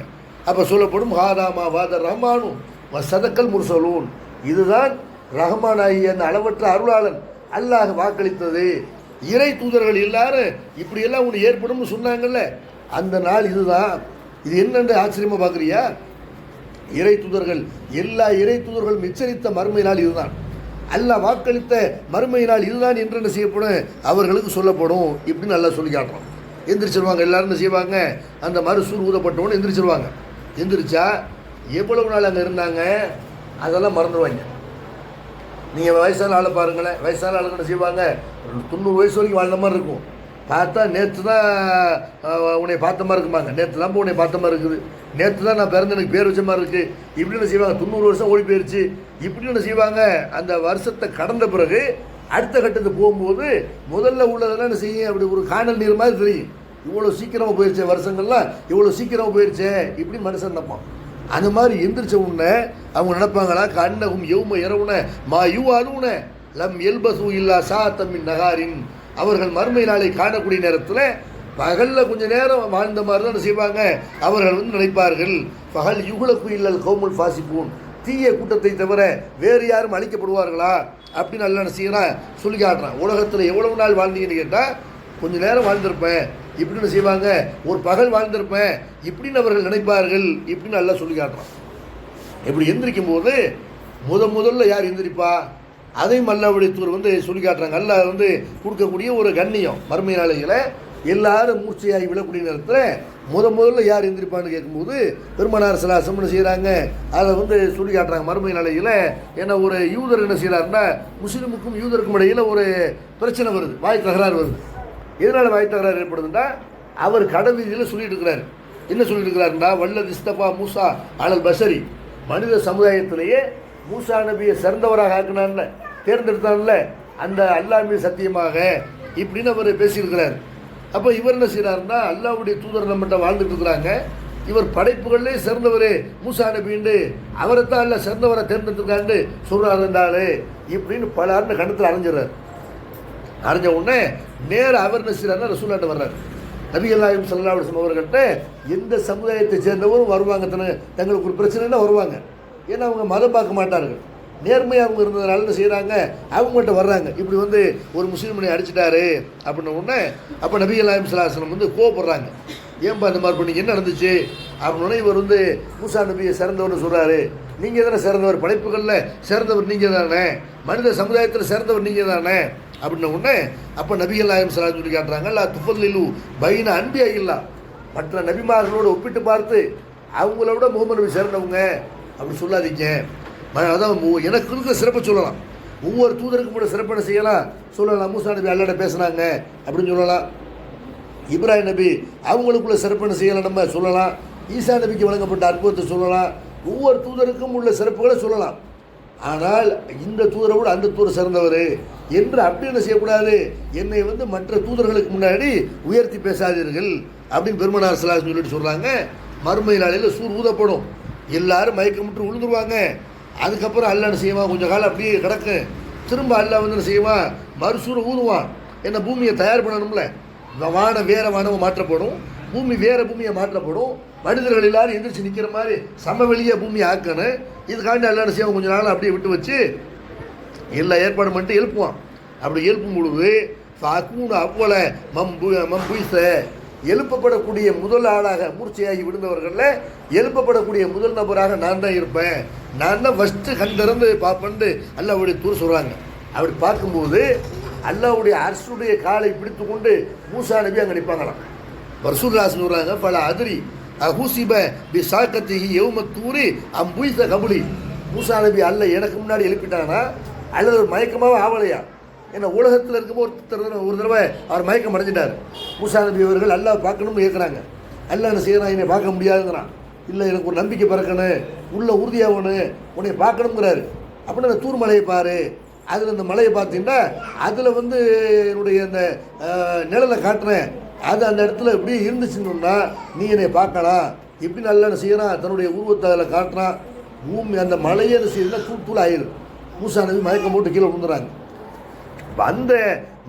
அப்போ சொல்லப்படும், ஹாதாமா வாத ரஹ்மானும் சதக்கல் முர்சலூன், இதுதான் ரஹ்மான் ஆகிய அந்த அளவற்ற அருளாளன் அல்லாஹ் வாக்களித்தது. இறை தூதர்கள் எல்லாரும் இப்படியெல்லாம் ஒன்று ஏற்படும்னு சொன்னாங்கல்ல, அந்த நாள் இதுதான். இது என்னென்று ஆச்சரியமாக பார்க்குறியா? இறை தூதர்கள் எல்லா இறை தூதர்களும் எச்சரித்த மறுமை நாள் இதுதான். அல்லாஹ் வாக்களித்த மறுமை நாள் இதுதான் என்று என்ன செய்யப்படும், அவர்களுக்கு சொல்லப்படும். இப்படின்னு நல்லா சொல்லி காட்டுறோம். எந்திரிச்சிருவாங்க எல்லாரும். என்ன செய்வாங்க, அந்த மறுசூர் ஊதப்பட்டவொன்னு எந்திரிச்சிருவாங்க. எந்திரிச்சா எவ்வளவு நாள் அங்கே இருந்தாங்க அதெல்லாம் மறந்துடுவாங்க. நீங்கள் வயசான ஆளை பாருங்களேன். வயசான ஆளுங்க என்ன செய்வாங்க, 90 வயசு வரைக்கும் வாழ்ந்த மாதிரி இருக்கும். பார்த்தா நேற்று தான் உன்னை பார்த்த மாதிரி இருக்குமாங்க. நேற்று தான் உன்னை பார்த்த மாதிரி இருக்குது. நேற்று தான் நான் பிறந்த எனக்கு பேர் வச்ச மாதிரி இருக்குது. இப்படின்னு செய்வாங்க. 90 வருஷம் ஓடி போயிடுச்சு. இப்படின்னு செய்வாங்க. அந்த வருஷத்தை கடந்த பிறகு அடுத்த கட்டத்துக்கு போகும்போது முதல்ல உள்ளதெல்லாம் என்ன செய்யும், அப்படி ஒரு காணல் நீர் மாதிரி தெரியும். இவ்வளோ சீக்கிரமாக போயிடுச்சே, வருஷங்கள்லாம் இவ்வளோ சீக்கிரமாக போயிடுச்சே, இப்படி மனுஷன் நினைப்பான். அந்த மாதிரி எந்திரிச்ச உடனே அவங்க நினைப்பாங்களா, கண்ணகும் எவ்ம இரவுன மா யூ அலுன லம் எல்பசு இல்லா சாத்தமின் நகாரின். அவர்கள் மறுமை நாளை காணக்கூடிய நேரத்தில் பகலில் கொஞ்சம் நேரம் வாழ்ந்த மாதிரி தான் செய்வாங்க. அவர்கள் வந்து நினைப்பார்கள், பகல் யுகுலக்கு இல்லல் கௌமுல் ஃபாசிப்பூன், தீய கூட்டத்தை தவிர வேறு யாரும் அழிக்கப்படுவார்களா அப்படின்னு நல்லா என்ன செய்யறான் சொல்லி காட்டுறான். உலகத்தில் எவ்வளவு நாள் வாழ்ந்தீங்கன்னு கேட்டால் கொஞ்சம் நேரம் வாழ்ந்திருப்பேன் இப்படின்னு செய்வாங்க. ஒரு பகல் வாழ்ந்திருப்பேன் இப்படின்னு அவர்கள் நினைப்பார்கள் இப்படின்னு நல்லா சொல்லி காட்டுறான். இப்படி எந்திரிக்கும் போது முதல்ல யார் எந்திரிப்பா, அதையும் அல்லாஹ்வுடைய தூதர் வந்து சொல்லி காட்டுறாங்க. அல்லாஹ் வந்து கொடுக்கக்கூடிய ஒரு கண்ணியம். மறுமை நாளையில் எல்லாரும் மூர்ச்சையாகி விழக்கூடிய நேரத்தில் முதல்ல யார் எந்திரிப்பான்னு கேட்கும்போது பெருமானார் ஸல்லல்லாஹு அலைஹி வஸல்லம் செய்கிறாங்க. அதை வந்து சொல்லி காட்டுறாங்க. மறுமை நாளையில் ஏன்னா ஒரு யூதர் என்ன செய்கிறாருன்னா, முஸ்லீமுக்கும் யூதருக்கும் இடையில் ஒரு பிரச்சனை வருது, வாய் தகராறு வருது. எதனால் வாய் தகராறு ஏற்படுதுன்னா, அவர் கடவீதியில் சொல்லிட்டு இருக்கிறார். என்ன சொல்லிட்டு இருக்கிறாருன்னா, வல்லது இஸ்தபா மூசா அலல் பஷரி, மனித சமுதாயத்திலேயே மூசா நபியை சிறந்தவராக ஆக்கினான்ல, தேர்ந்தெடுத்தான்ல, அந்த அல்லாஹ் மீது சத்தியமாக இப்படின்னு அவர் பேசியிருக்கிறார். அப்போ இவர் என்ன செய்கிறாருன்னா, அல்லாஹ்வுடைய தூதர் நம்மகிட்ட வாழ்ந்துட்டு இருக்கிறாங்க, இவர் படைப்புகளிலே சிறந்தவர் மூசா நபின்னு அவரைத்தான் அல்ல சிறந்தவரை தேர்ந்தெடுத்துருக்காண்டு சொல்கிறார் என்றால் இப்படின்னு பலர்னு கணத்தில் அரைஞ்சிடறார். அரைஞ்ச உடனே நேராக அவர் என்ன செய்கிறாருன்னா ரசூலாட்ட வர்றார். நபிகள் நாயகம் ஸல்லல்லாஹு அலைஹி வஸல்லம் அவர்கள்ட்ட எந்த சமுதாயத்தை சேர்ந்தவரும் வருவாங்க, தங்களுக்கு ஒரு பிரச்சனைனா வருவாங்க. ஏன்னா அவங்க மதம் பார்க்க மாட்டார்கள், நேர்மையாக அவங்க இருந்ததுனால என்ன செய்கிறாங்க, அவங்கள்ட்ட வர்றாங்க. இப்படி வந்து ஒரு முஸ்லீமனை அடிச்சிட்டாரு அப்படின்ன உடனே அப்போ நபிகள் நாயகம் ஸல்லல்லாஹு அலைஹி வஸல்லம் வந்து கோவப்படுறாங்க. ஏன்பா இந்த மாதிரி பண்ணி என்ன நடந்துச்சு அப்படின்னோடனே இவர் வந்து மூசா நபியை சிறந்தவர்னு சொல்கிறாரு. நீங்கள் தானே சிறந்தவர், படைப்புகளில் சிறந்தவர் நீங்கள் தானே, மனித சமுதாயத்தில் சிறந்தவர் நீங்கள் தானே அப்படின்ன உடனே அப்போ நபிகள் நாயகம் ஸல்லல்லாஹு அலைஹி வஸல்லம் சொல்லி காட்டுறாங்க, அல்லா துஃபல்லிலு பைன அன்பியா இல்லா, மற்ற நபிமார்களோடு ஒப்பிட்டு பார்த்து அவங்கள விட முகமது நபி சிறந்தவங்க அப்படி சொல்லாதீங்க. அதான் எனக்கு இருக்கிற சிறப்பை சொல்லலாம். ஒவ்வொரு தூதருக்கும் கூட சிறப்பான செய்யலாம் சொல்லலாம். மூசா நபி அல்லாஹ்ட்ட பேசுனாங்க அப்படின்னு சொல்லலாம். இப்ராஹிம் நபி அவங்களுக்குள்ள சிறப்பான செய்யலாம் நம்ம சொல்லலாம். ஈசா நபிக்கு வழங்கப்பட்ட அற்புதத்தை சொல்லலாம். ஒவ்வொரு தூதருக்கும் உள்ள சிறப்புகளை சொல்லலாம். ஆனால் இந்த தூதரை விட அந்த தூதர் சிறந்தவர் என்று அப்படி என்ன செய்யக்கூடாது, என்னை வந்து மற்ற தூதர்களுக்கு முன்னாடி உயர்த்தி பேசாதீர்கள் அப்படின்னு பெருமானார் ஸல்லல்லாஹு அலைஹி வஸல்லம் சொல்லிட்டு சொல்கிறாங்க. மறுமை நாளையில் சூர் ஊதப்படும், எல்லாரும் மயக்கமுற்று விழுந்துருவாங்க. அதுக்கப்புறம் அல்லாஹ் என்ன செய்வான், கொஞ்சம் காலம் அப்படியே கிடக்கும். திரும்ப அல்லாஹ் வந்து என்ன செய்வான், மறுசூரை ஊதுவான். என்ன பூமியை தயார் பண்ணணும்ல, வானம் வேற வானம் மாற்றப்படும், பூமி வேற பூமியை மாற்றப்படும். மனிதர்கள் எல்லாரும் எந்திரிச்சு நிற்கிற மாதிரி சமவெளியை பூமியை ஆக்கணும். இதுக்காண்டி அல்லாஹ் என்ன செய்வான், கொஞ்சம் நாள் அப்படியே விட்டு வச்சு எல்லா ஏற்பாடு பண்ணிட்டு எழுப்புவான். அப்படி எழுப்பும் பொழுது அவ்வள மம்புயிச, எழுப்பப்படக்கூடிய முதல் ஆளாக மூர்ச்சையாகி விழுந்தவர்களில் எழுப்பப்படக்கூடிய முதல் நபராக நான் தான் இருப்பேன், நான் தான் ஃபஸ்ட்டு கண் திறந்து பார்ப்பேன்ட்டு அல்லாஹ்வுடைய தூர் சொல்கிறாங்க. அப்படி பார்க்கும்போது அல்லாஹ்வுடைய அர்ஷுடைய காலை பிடித்து கொண்டு மூசா நபி அங்கே நிற்பாங்களாம். ரசூலுல்லாஹி சொல்கிறாங்க, பல அதிரி அஹூசிப பி சாக்கத்திஹி யௌம தூரி அம்புயிச கபுலி, மூசா நபி அல்ல எனக்கு முன்னாடி எழுப்பிட்டானா அல்லது ஒரு மயக்கமாக ஆவலையா. ஏன்னா உலகத்தில் இருக்கும்போது ஒரு தடவை அவர் மயக்கம் அடைஞ்சிட்டார். மூசா நபி அவர்கள் அல்லாஹ் பார்க்கணும்னு கேட்குறாங்க. அல்லாஹ் என்ன செய்யறான், என்னை பார்க்க முடியாதுங்கிறான். இல்லை எனக்கு ஒரு நம்பிக்கை பிறக்கணும், உள்ள உறுதியாகணும், உன்னை பார்க்கணுங்கிறாரு. அப்படின்னா அந்த தூர் மலையை பாரு, அதில் அந்த மலையை பார்த்தீங்கன்னா அதில் வந்து என்னுடைய அந்த நிழலை காட்டுறேன், அது அந்த இடத்துல இப்படி இருந்துச்சுன்னா நீ என்னை பார்க்கலாம். இப்படி நல்லா என்ன செய்யறான், தன்னுடைய உருவத்தை அதில் காட்டுறான். பூமி அந்த மலையை என்ன செய்யுதுன்னா தூள் தூள் ஆயிடுது. மூசா நபி மயக்கம் போட்டு கீழே விழுந்துறாங்க. அந்த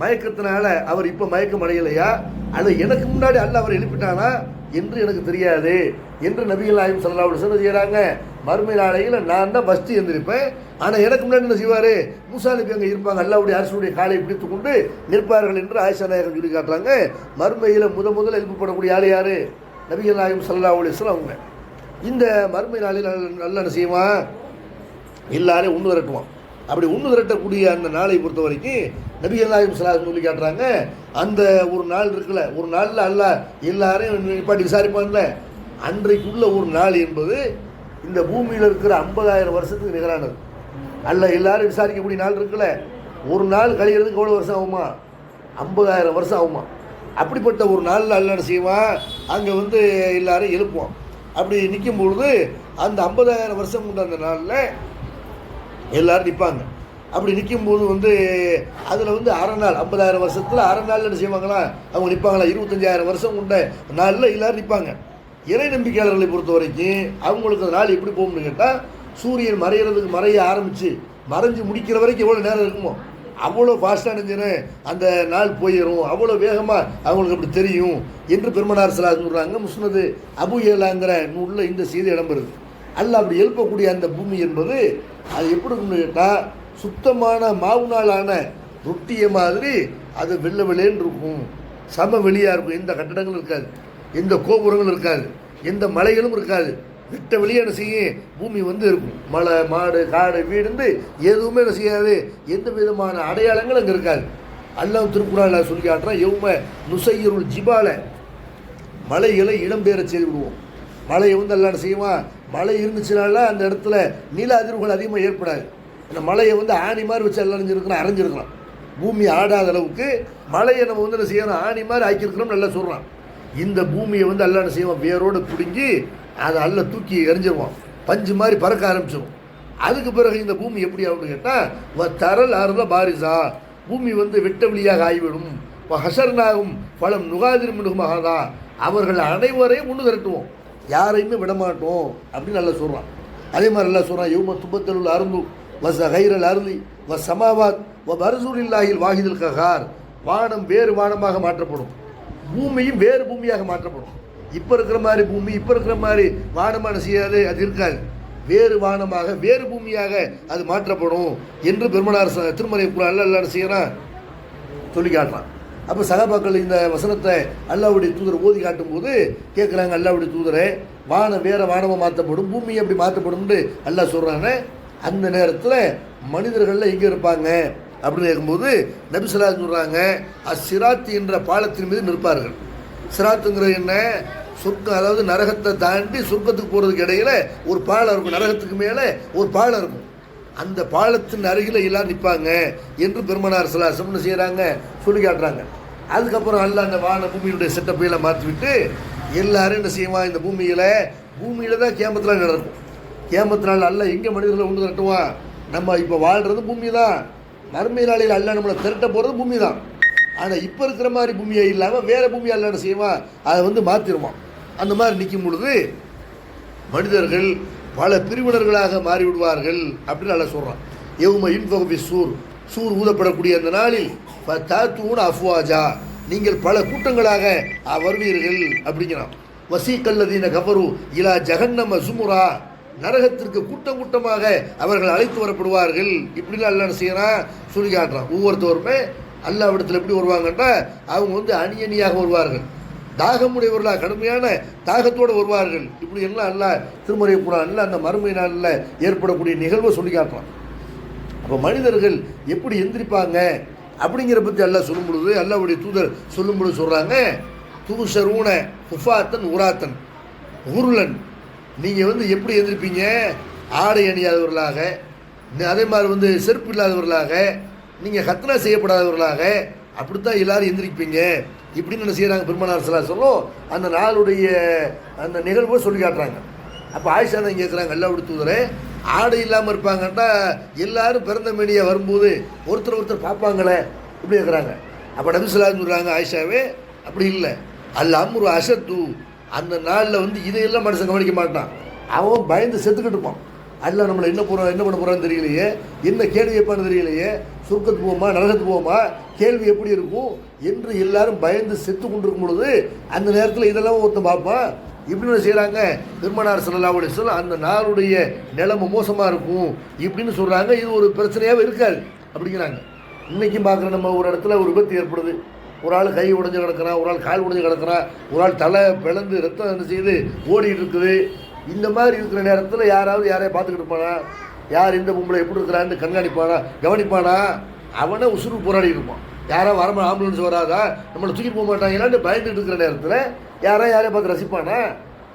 மயக்கத்தினால அவர் இப்போ மயக்கம் அடையலையா, அது எனக்கு முன்னாடி அல்லாஹ் அவர் எழுப்பிட்டானா என்று எனக்கு தெரியாது என்று நபிகள் நாயகம் ஸல்லல்லாஹு அலைஹி வஸல்லம் செய்கிறாங்க. மறுமை நாளையில் நான் தான் ஃபஸ்ட்டு எழுந்திருப்பேன், ஆனால் எனக்கு முன்னாடி என்ன செய்வார், மூசா நபி அங்கே இருப்பாங்க, அல்லாஹ்வுடைய அரசுடைய காலை பிடித்து கொண்டு நிற்பார்கள் என்று ஆயிஷா நாயகம் சொல்லி காட்டுறாங்க. மறுமையில் முதல் எழுப்பப்படக்கூடிய ஆள் யார், நபிகள் நாயகம் ஸல்லல்லாஹு அலைஹி வஸல்லம் அவங்க. இந்த மறுமை நாளில் நல்லா என்ன செய்வான், எல்லாரையும் ஒன்று விரட்டுவான். அப்படி ஒன்று திரட்டக்கூடிய அந்த நாளை பொறுத்த வரைக்கும் நபிகள் நாயகம் ஸல்லல்லாஹு சொல்லி காட்டுறாங்க. அந்த ஒரு நாள் இருக்குல்ல, ஒரு நாளில் அல்லாஹ் எல்லாரையும் நிப்பாட்டி விசாரிப்பான்ல, அன்றைக்குள்ள ஒரு நாள் என்பது இந்த பூமியில் இருக்கிற 50,000 வருஷத்துக்கு நிகரானது. அல்லாஹ் எல்லாரும் விசாரிக்கக்கூடிய நாள் இருக்குல்ல, ஒரு நாள் கழிகிறதுக்கு எவ்வளோ வருஷம் ஆகுமா? 50,000 வருஷம் ஆகுமா? அப்படிப்பட்ட ஒரு நாளில் அல்லாஹ் என்ன செய்வான், அங்கே வந்து எல்லாரும் எழுப்புவான். அப்படி நிற்கும் பொழுது அந்த 50,000 வருஷம் கொண்ட அந்த நாளில் எல்லோரும் நிற்பாங்க. அப்படி நிற்கும்போது வந்து அதில் வந்து அரை நாள், 50,000 வருஷத்தில் அரை நாளில் என்ன செய்வாங்களா, அவங்க நிற்பாங்களா? 25,000 வருஷம் கொண்ட நாளில் எல்லோரும் நிற்பாங்க. இறை நம்பிக்கையாளர்களை பொறுத்த வரைக்கும் அவங்களுக்கு அந்த நாள் எப்படி போகும்னு கேட்டால், சூரியன் மறையிறதுக்கு மறைய ஆரம்பித்து மறைஞ்சு முடிக்கிற வரைக்கும் எவ்வளோ நேரம் இருக்குமோ அவ்வளோ ஃபாஸ்ட்டாக நினைஞ்சினு அந்த நாள் போயிடும், அவ்வளோ வேகமாக அவங்களுக்கு அப்படி தெரியும் என்று பெருமனார் ஸல்லல்லாஹு சொல்கிறாங்க. முஸ்னது அபு ஏலாங்கிற நூலில் இந்த செய்தி இடம்பெறுது. அல்லாஹ் அப்படி எழுப்பக்கூடிய அந்த பூமி என்பது அது எப்படி இருக்குன்னு கேட்டால், சுத்தமான மாவு நாளான ரொட்டியை மாதிரி அது வெள்ளை வெள்ளேன்னு இருக்கும், சம வெளியாக இருக்கும். எந்த கட்டடங்களும் இருக்காது, எந்த கோபுரங்களும் இருக்காது, எந்த மலைகளும் இருக்காது. விட்ட வெளியே என்ன செய்யும், பூமி வந்து இருக்கும். மலை, மாடு, காடு, வீடு எதுவுமே என்ன செய்யாது, எந்த விதமான அடையாளங்கள் அங்கே இருக்காது. அல்லாஹ் திருக்குறானில் சொல்லி காட்டுறான், யௌம நுசையிருள் ஜிபால, மலைகளை இடம்பெயர செய்து விடுவோம். மலையை வந்து எல்லாம் என்ன செய்வான், மழை இருந்துச்சுனால அந்த இடத்துல நில அதிர்வுகள் அதிகமாக ஏற்படாது. அந்த மலையை வந்து ஆணி மாதிரி வச்சு எல்லாம் அரைஞ்சிருக்கலாம். பூமி ஆடாத அளவுக்கு மலையை நம்ம வந்து என்ன செய்யணும், ஆணி மாதிரி ஆக்கியிருக்கிறோம் நல்லா சொல்கிறான். இந்த பூமியை வந்து எல்லாம் என்ன செய்வோம், வேரோடு பிடுங்கி அதை அல்ல தூக்கி எறிஞ்சிருவோம், பஞ்சு மாதிரி பறக்க ஆரம்பிச்சிடும். அதுக்கு பிறகு இந்த பூமி எப்படி ஆகும்னு கேட்டால், தரல் ஆறுத பாரிசா, பூமி வந்து வெட்ட வெளியாக ஆகிவிடும். ஹசர்னாகும் பலம் நுகாதிர் மினுகுமாகதா, அவர்கள் அனைவரையும் ஒன்று திரட்டுவோம், யாரையுமே விடமாட்டோம் அப்படின்னு நல்லா சொல்கிறான். அதே மாதிரி நல்லா சொல்கிறான், யௌம துபத்தலுள் அருந்து வச கைரல் அருளி வ சமாவாத் வ பர்சூலில்லாஹில் வாஹிதுல் கஹார், வானம் வேறு வானமாக மாற்றப்படும், பூமியும் வேறு பூமியாக மாற்றப்படும். இப்போ இருக்கிற மாதிரி பூமி, இப்போ இருக்கிற மாதிரி வானமான செய்யாது, அது இருக்காது. வேறு வானமாக வேறு பூமியாக அது மாற்றப்படும் என்று பெருமனார் திருமறை குர்ஆன்ல அல்லாஹ் செய்யறான் சொல்லி காட்டுறான். அப்போ சகாபாக்கள் இந்த வசனத்தை அல்லாஹ்வுடைய தூதர் ஓதி காட்டும் போது கேட்குறாங்க, அல்லாஹ்வுடைய தூதரை, வானம் வேற வானமாக மாற்றப்படும், பூமி எப்படி மாற்றப்படும்னு அல்லாஹ் சொல்கிறாங்க. அந்த நேரத்தில் மனிதர்களில் எங்கே இருப்பாங்க அப்படின்னு கேட்கும்போது நபி ஸல்லல்லாஹு அலைஹி சொல்கிறாங்க, அஸ்ஸிராத் என்ற பாலத்தின் மீது நிற்பார்கள். சிராத்துங்கிறது என்ன, சொர்க்கம், அதாவது நரகத்தை தாண்டி சொர்க்கத்துக்கு போகிறதுக்கு இடையில ஒரு பாலம் இருக்கும், நரகத்துக்கு மேலே ஒரு பாலம் இருக்கும். அந்த பாலத்தின் அருகில் எல்லாரும் நிற்பாங்க என்று பெருமனார் ஸல்லல்லாஹு அலைஹி வஸல்லம் செய்கிறாங்க சொல்லி காட்டுறாங்க. அதுக்கப்புறம் அல்லாஹ் அந்த வான பூமியுடைய செட்டப்பையெல்லாம் மாற்றிவிட்டு எல்லாரும் என்ன செய்வான், இந்த பூமியில் தான் கியாமத்தில் நடக்கும். கியாமத்தினால் அல்லாஹ் எங்கே மனிதர்களை ஒன்று திரட்டுவான், நம்ம இப்போ வாழ்கிறது பூமி தான், மறுமை நாளில் அல்லாஹ் நம்மளை திரட்ட போகிறது பூமி தான். ஆனால் இப்போ இருக்கிற மாதிரி பூமியை இல்லாமல் வேறு பூமி அல்லாஹ் என்ன செய்வான், அதை வந்து மாற்றிடுவான். அந்த மாதிரி நிற்கும் பொழுது மனிதர்கள் பல பிரிவினர்களாக மாறிவிடுவார்கள் அப்படின்னு அல்லாஹ் சொல்கிறான். யௌம யுன்ஃபகு சூர் ஊதப்படக்கூடிய அந்த நாளில் ஃபதாத்தூன அஃப்வாஜா, நீங்கள் பல கூட்டங்களாக வருவீர்கள் அப்படிங்கிறான். வசீகல்லதீன கஃபரு இலா ஜஹன்னம சுமுரா, நரகத்திற்கு கூட்டம் கூட்டமாக அவர்கள் அழைத்து வரப்படுவார்கள் இப்படின்னு அல்லாஹ் செய்யறான் சொல்லி காட்டுறான். ஒவ்வொருத்தவருமே அல்லாஹ்விடத்தில் எப்படி வருவாங்கன்னா, அவங்க வந்து அணியணியாக வருவார்கள், தாகமுடையவர்களாக கடுமையான தாகத்தோடு வருவார்கள். இப்படி எல்லாம் அல்லாஹ் திருமறை குர்ஆனில் அந்த மறுமை நாளில் ஏற்படக்கூடிய நிகழ்வை சொல்லி காட்டுறான். அப்போ மனிதர்கள் எப்படி எந்திரிப்பாங்க அப்படிங்கிற பற்றி அல்லாஹ் சொல்லும் பொழுது, அல்லாஹ்வுடைய தூதர் சொல்லும் பொழுது சொல்கிறாங்க, தூஷரூன ஹுஃபாத்தன் உராத்தன் உருளன், நீங்கள் வந்து எப்படி எந்திரிப்பீங்க, ஆடை அணியாதவர்களாக, அதே மாதிரி வந்து செருப்பு இல்லாதவர்களாக, நீங்கள் ஹத்னா செய்யப்படாதவர்களாக, அப்படித்தான் எல்லாரும் எந்திரிப்பீங்க இப்படின்னு என்ன செய்கிறாங்க பெருமானார் ஸல்லல்லாஹு அலைஹி வஸல்லம் அந்த நாளுடைய அந்த நிகழ்வை சொல்லி காட்டுறாங்க. அப்போ ஆயிஷா தான் கேட்குறாங்க, அல்லாஹ்வுடைய தூதரே, ஆடை இல்லாமல் இருப்பாங்கட்டா எல்லாரும் பிறந்த மேனியாக வரும்போது ஒருத்தர் பார்ப்பாங்களே இப்படி கேட்குறாங்க. அப்போ நபி ஸல்லல்லாஹு அலைஹி வஸல்லம் சொல்கிறாங்க, ஆயிஷாவே அப்படி இல்லை, அல் அம்ரு அஷத்து, அந்த நாளில் வந்து இதையெல்லாம் மனுஷன் கவனிக்க மாட்டான், அவன் பயந்து செத்துக்கிட்டு இருப்பான். அல்ல நம்மளை என்ன பண்ண போகிறான்னு தெரியலையே, என்ன கேள்வி வைப்பான்னு தெரியலையே, சுருக்கத்துக்கு போவோமா நரகத்துக்கு போவோமா, கேள்வி எப்படி இருக்கும் என்று எல்லாரும் பயந்து செத்து கொண்டிருக்கும் பொழுது அந்த நேரத்தில் இதெல்லாம் ஒருத்தன் பார்ப்பான். இப்படின்னு செய்கிறாங்க பெருமானார் ஸல்லல்லாஹு அலைஹி வஸல்லம், அந்த நாளுடைய நிலைமை மோசமாக இருக்கும் இப்படின்னு சொல்கிறாங்க. இது ஒரு பிரச்சனையாகவே இருக்காது அப்படிங்கிறாங்க. இன்றைக்கும் பார்க்குற நம்ம ஒரு இடத்துல ஒரு விபத்து ஏற்படுது, ஒரு ஆள் கை உடைஞ்சு கிடக்கிறான், ஒரு ஆள் கால் உடைஞ்சு கிடக்கிறான், ஒரு ஆள் தலை பிளந்து ரத்தம் என்ன செய்து ஓடிட்டு இருக்குது. இந்த மாதிரி இருக்கிற நேரத்தில் யாரையும் பார்த்துக்கிட்டு இருப்பானா, யார் இந்த பொம்பளை எப்படி இருக்கிறான்னு கண்காணிப்பானா, கவனிப்பானா? அவனை உசுறு போராடி இருப்பான். யாரா வரமா ஆம்புலன்ஸ் வராதா, நம்மளை தூக்கி போக மாட்டாங்களான்னு பயந்துட்டு இருக்கிற நேரத்தில் யாரையும் பார்த்து ரசிப்பானா?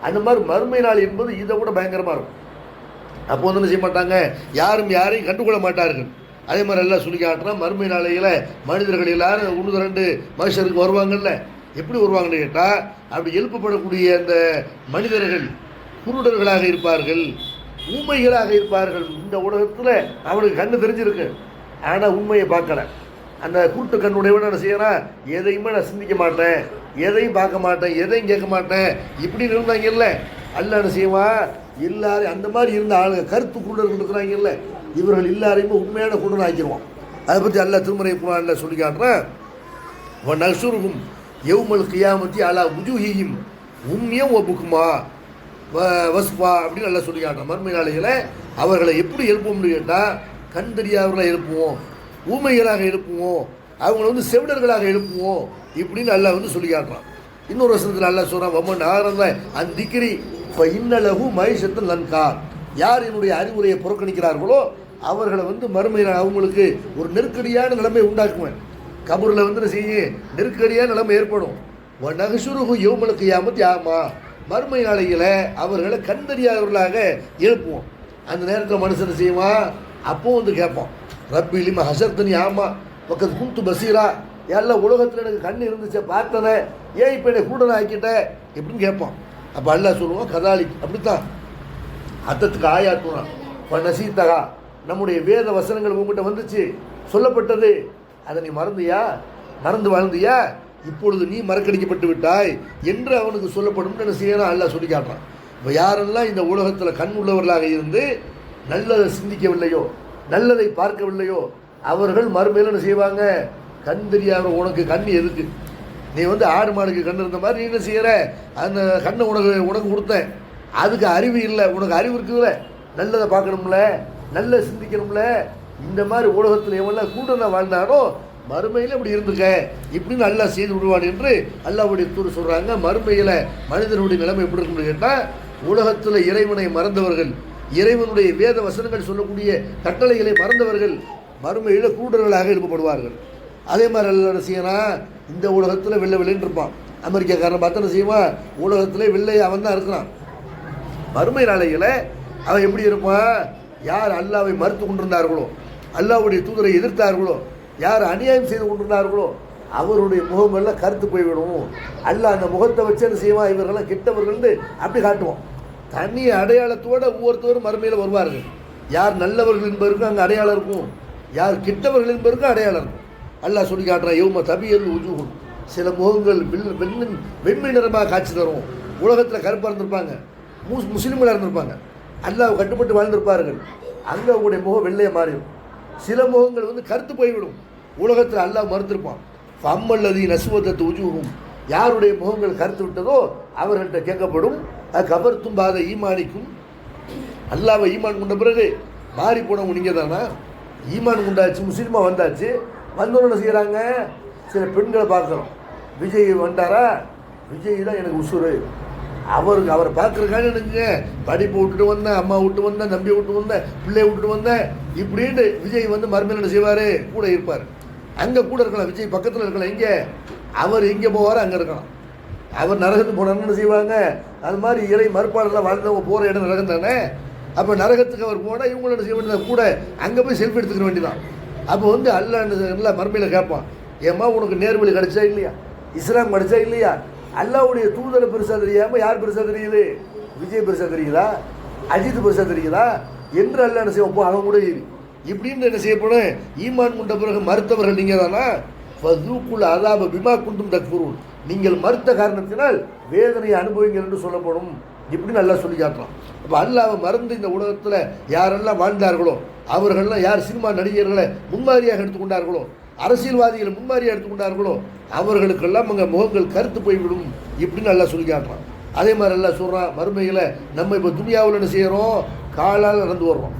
அந்த மாதிரி மறுமை நாள் என்பது இதை விட பயங்கரமாக இருக்கும். அப்போ வந்து என்ன செய்ய மாட்டாங்க, யாரும் யாரையும் கண்டுகொள்ள மாட்டார்கள். அதே மாதிரி எல்லாம் சொல்லி காட்டுறான், மறுமை நாளையில் மனிதர்கள் எல்லாரும் 1-2 மனுஷருக்கு வருவாங்கல்ல. எப்படி வருவாங்கன்னு கேட்டால், அப்படி எழுப்பப்படக்கூடிய அந்த மனிதர்கள் குருடர்களாக இருப்பார்கள், ஊமைகளாக இருப்பார்கள். இந்த உலகத்தில் அவனுக்கு கண்ணு தெரிஞ்சிருக்கு, ஆனால் உண்மையை பார்க்கல. அந்த கூட்டு கண்ணுடையவன் என்ன செய்யறான், எதையுமே நான் சிந்திக்க மாட்டேன், எதையும் பார்க்க மாட்டேன், எதையும் கேட்க மாட்டேன், இப்படின்னு இருந்தாங்க இல்லை. அல்ல என்ன செய்வான், எல்லாரும் அந்த மாதிரி இருந்த ஆளுங்க கருத்து குருடர்கள் இருக்கிறாங்க இல்லை, இவர்கள் எல்லாரையுமே உண்மையான குருடன் ஆக்கிடுவான். அதை பற்றி அல்ல திருமறை குர்ஆன்ல சொல்லி காட்டுறேன். நசுருகும் யௌமல் கியாமத்தி அலா உஜூஹிஹிம் உம்மியம் வ புக்மா வஸ்பா அப்படின்னு நல்லா சொல்லி காட்டுறேன். மறுமை நாளையில் அவர்களை எப்படி எழுப்போம்னு கேட்டால், கண் தெரியாதவர்களை எழுப்புவோம், ஊமைகளாக எழுப்புவோம், அவங்கள வந்து செவிடர்களாக எழுப்புவோம் இப்படின்னு அல்லா வந்து சொல்லி காட்டுறான். இன்னொரு வசனத்தில் அல்லா சொல்கிறான், வம்மன் ஆரந்த அந்த திக்ரி இப்போ இன்னலகு மகிஷத்தன் நன்கா. யார் என்னுடைய அறிவுரையை புறக்கணிக்கிறார்களோ அவர்களை வந்து மறுமையில் அவங்களுக்கு ஒரு நெருக்கடியான நிலைமை உண்டாக்குவேன். கபூரில் வந்து செய்ய நெருக்கடியான நிலைமை ஏற்படும். நகசுருகு யௌமல் கியாமத் யாமா, மறுமை நாளையில் அவர்களை கண் தெரியாதவர்களாக எழுப்புவோம். அந்த நேரத்தில் மனுஷன் செய்வான், அப்போ வந்து கேட்பான், ரப்பி லிம ஹசர்தனி ஆமா பக்கத்து குந்து பசீரா, எல்லாம் உலகத்தில் எனக்கு கண் இருந்துச்சு பார்த்தனே, ஏன் இப்போ என்னை கூட ஆக்கிட்ட எப்படின்னு கேட்பான். அப்போ அல்லாஹ் சொல்லுவான், கதாலி அப்படித்தான் அத்தத்துக்கு ஆயாத்துறான் இப்போ நசீத்தகா, நம்முடைய வேத வசனங்கள் உங்ககிட்ட வந்துச்சு, சொல்லப்பட்டது, அதை நீ மறந்தியா, மறந்து வாழ்ந்தியா, இப்பொழுது நீ மறக்கடிக்கப்பட்டு விட்டாய் என்று அவனுக்கு சொல்லப்படும் என்ன செய்யறான் அல்லாஹ் சொல்லி காட்டுறான். இப்போ யாரெல்லாம் இந்த உலகத்தில் கண் உள்ளவர்களாக இருந்து நல்லதை சிந்திக்கவில்லையோ, நல்லதை பார்க்கவில்லையோ, அவர்கள் மறுமையில் என்ன செய்வாங்க, கண் தெரியாத உனக்கு கண் எதுக்கு, நீ வந்து ஆடு மாடுக்கு கண் இருந்த மாதிரி நீ என்ன செய்கிற, அந்த கண்ணை உனக்கு கொடுத்தேன், அதுக்கு அறிவு இல்லை, உனக்கு அறிவு இருக்குதுல்ல, நல்லதை பார்க்கணும்ல, நல்ல சிந்திக்கணும்ல. இந்த மாதிரி உலகத்தில் எவெல்லாம் கூட்டணா வாழ்ந்தாரோ மறுமையில் இப்படி இருந்துக்க இப்படின்னு நல்லா செய்து விடுவான் என்று அல்லாஹ்வுடைய தூர் சொல்கிறாங்க. மறுமையில் மனிதனுடைய நிலைமை எப்படி இருக்குன்னு கேட்டால், உலகத்தில் இறைவனை மறந்தவர்கள், இறைவனுடைய வேத வசனங்கள் சொல்லக்கூடிய கட்டளைகளை மறந்தவர்கள் மறுமையில் கூடர்களாக எழுப்பப்படுவார்கள். அதே மாதிரி எல்லாம் செய்யணும், இந்த உலகத்தில் வெள்ளை வெள்ளைன்னு இருப்பான், அமெரிக்காக்காரன் பார்த்தா செய்வான், உலகத்தில் வெள்ளை அவன் தான் இருக்கிறான். மறுமை நாளையில் அவன் எப்படி இருப்பான், யார் அல்லாவை மறுத்து கொண்டிருந்தார்களோ, அல்லாஹ்வுடைய தூதரை எதிர்த்தார்களோ, யார் அநியாயம் செய்து கொண்டிருந்தார்களோ அவருடைய முகமெல்லாம் கருத்து போய்விடும். அல்லாஹ் அந்த முகத்தை வச்சு என்ன செய்வான், இவர்களெல்லாம் கெட்டவர்கள் அப்படி காட்டுவான். தனி அடையாளத்தோடு ஒவ்வொருத்தரும் மறுமையில் வருவார்கள். யார் நல்லவர்கள் என்பதற்கும் அங்கே அடையாளம் இருக்கும், யார் கெட்டவர்கள் என்பதற்கும் அடையாளம் இருக்கும். அல்லாஹ் சொல்லி காட்டுறான், யௌம தபியல் உஜூஹும், சில முகங்கள் வெண்மை நிறமாக காட்சி தரும். உலகத்தில் கருப்பாக இருந்திருப்பாங்க, முஸ்லீம்களாக இருந்திருப்பாங்க, அல்லாஹ் கட்டுப்பட்டு வாழ்ந்திருப்பார்கள், அங்கே அவங்களுடைய முகம் வெள்ளையை மாறிடும். சில முகங்கள் வந்து கருத்து போய்விடும், உலகத்தில் அல்லாஹ் மறுத்திருப்பான். ஃபம்மல்லதி நசுவதத்து உஜூஹும், யாருடைய முகங்கள் கருத்து விட்டதோ அவர்கள்ட்ட கேட்கப்படும், அது கபர்த்தும் பாத ஈமானிக்கும், அல்லாவை ஈமான் கொண்ட பிறகு மாறி போனவங்க நீங்கள் தானா, ஈமான் கொண்டாச்சு, முஸ்லீமாக வந்தாச்சு, வந்தோன்னு என்ன செய்கிறாங்க, சில பெண்களை பார்க்குறோம், விஜய் வந்தாரா, விஜய் தான் எனக்கு உசுறு, அவரை பார்க்குறக்கான எனக்கு படிப்பை விட்டுட்டு வந்தேன், அம்மா விட்டு வந்தேன், தம்பியை விட்டு வந்தேன், பிள்ளையை விட்டுட்டு வந்தேன் இப்படின்னு விஜய் வந்து மறுமையில் என்ன செய்வார், கூட இருப்பார். அங்கே கூட இருக்கலாம், விஜய் பக்கத்தில் இருக்கலாம், எங்கே அவர் எங்கே போவார் அங்கே இருக்கலாம். அவர் நரகத்துக்கு போனார்னு என்ன செய்வாங்க, அது மாதிரி இறை மறுப்பாளர்லாம் வாழ்ந்தவங்க போகிற இடம் நரகம் தானே. அப்போ நரகத்துக்கு அவர் போனால் இவங்களும் என்ன செய்ய வேண்டியது, கூட அங்கே போய் செல்ஃபி எடுத்துக்கிற வேண்டியதான். அப்போ வந்து அல்லாஹ் மறுமையில் கேட்பான், ஏம்மா உனக்கு நேர்வழி கிடைச்சா இல்லையா, இஸ்லாம் கிடைச்சா இல்லையா, அல்லாஹ்வுடைய தூதரை பெருசாக தெரியாமல் யார் பெருசாக தெரியுது, விஜய் பெருசாக தெரியுதா, அஜித் பெருசாக தெரியுதா என்று அல்லாஹ் என்ன செய்வோம், அவன் கூட இப்படின்னு என்ன செய்யப்படும். ஈமான் கொண்ட பிறகு மறுத்தவர்கள் நீங்கள் தானா, ஃபதூக்குல் அஸாப பிமா குன்தும் தக்ஃபுரூன், நீங்கள் மறுத்த காரணத்தினால் வேதனையை அனுபவிங்கள் என்று சொல்லப்படும். இப்படி நல்லா சொல்லி காட்டுறான். அப்போ அல்லாஹ்வை மறந்து இந்த உலகத்தில் யாரெல்லாம் வாழ்ந்தார்களோ, அவர்கள்லாம் யார் சினிமா நடிகர்களை முன்மாதிரியாக எடுத்துக்கொண்டார்களோ, அரசியல்வாதிகளை முன்மாதிரியாக எடுத்துக்கொண்டார்களோ, அவர்களுக்கெல்லாம் அங்கே முகங்கள் கருத்து போய்விடும். இப்படின்னு நல்லா சொல்லி காட்டுறான். அதே மாதிரி எல்லாம் சொல்கிறான், மறுமையில் நம்ம இப்போ துனியாவில் என்ன செய்கிறோம், காலால் நடந்து வர்றோம்.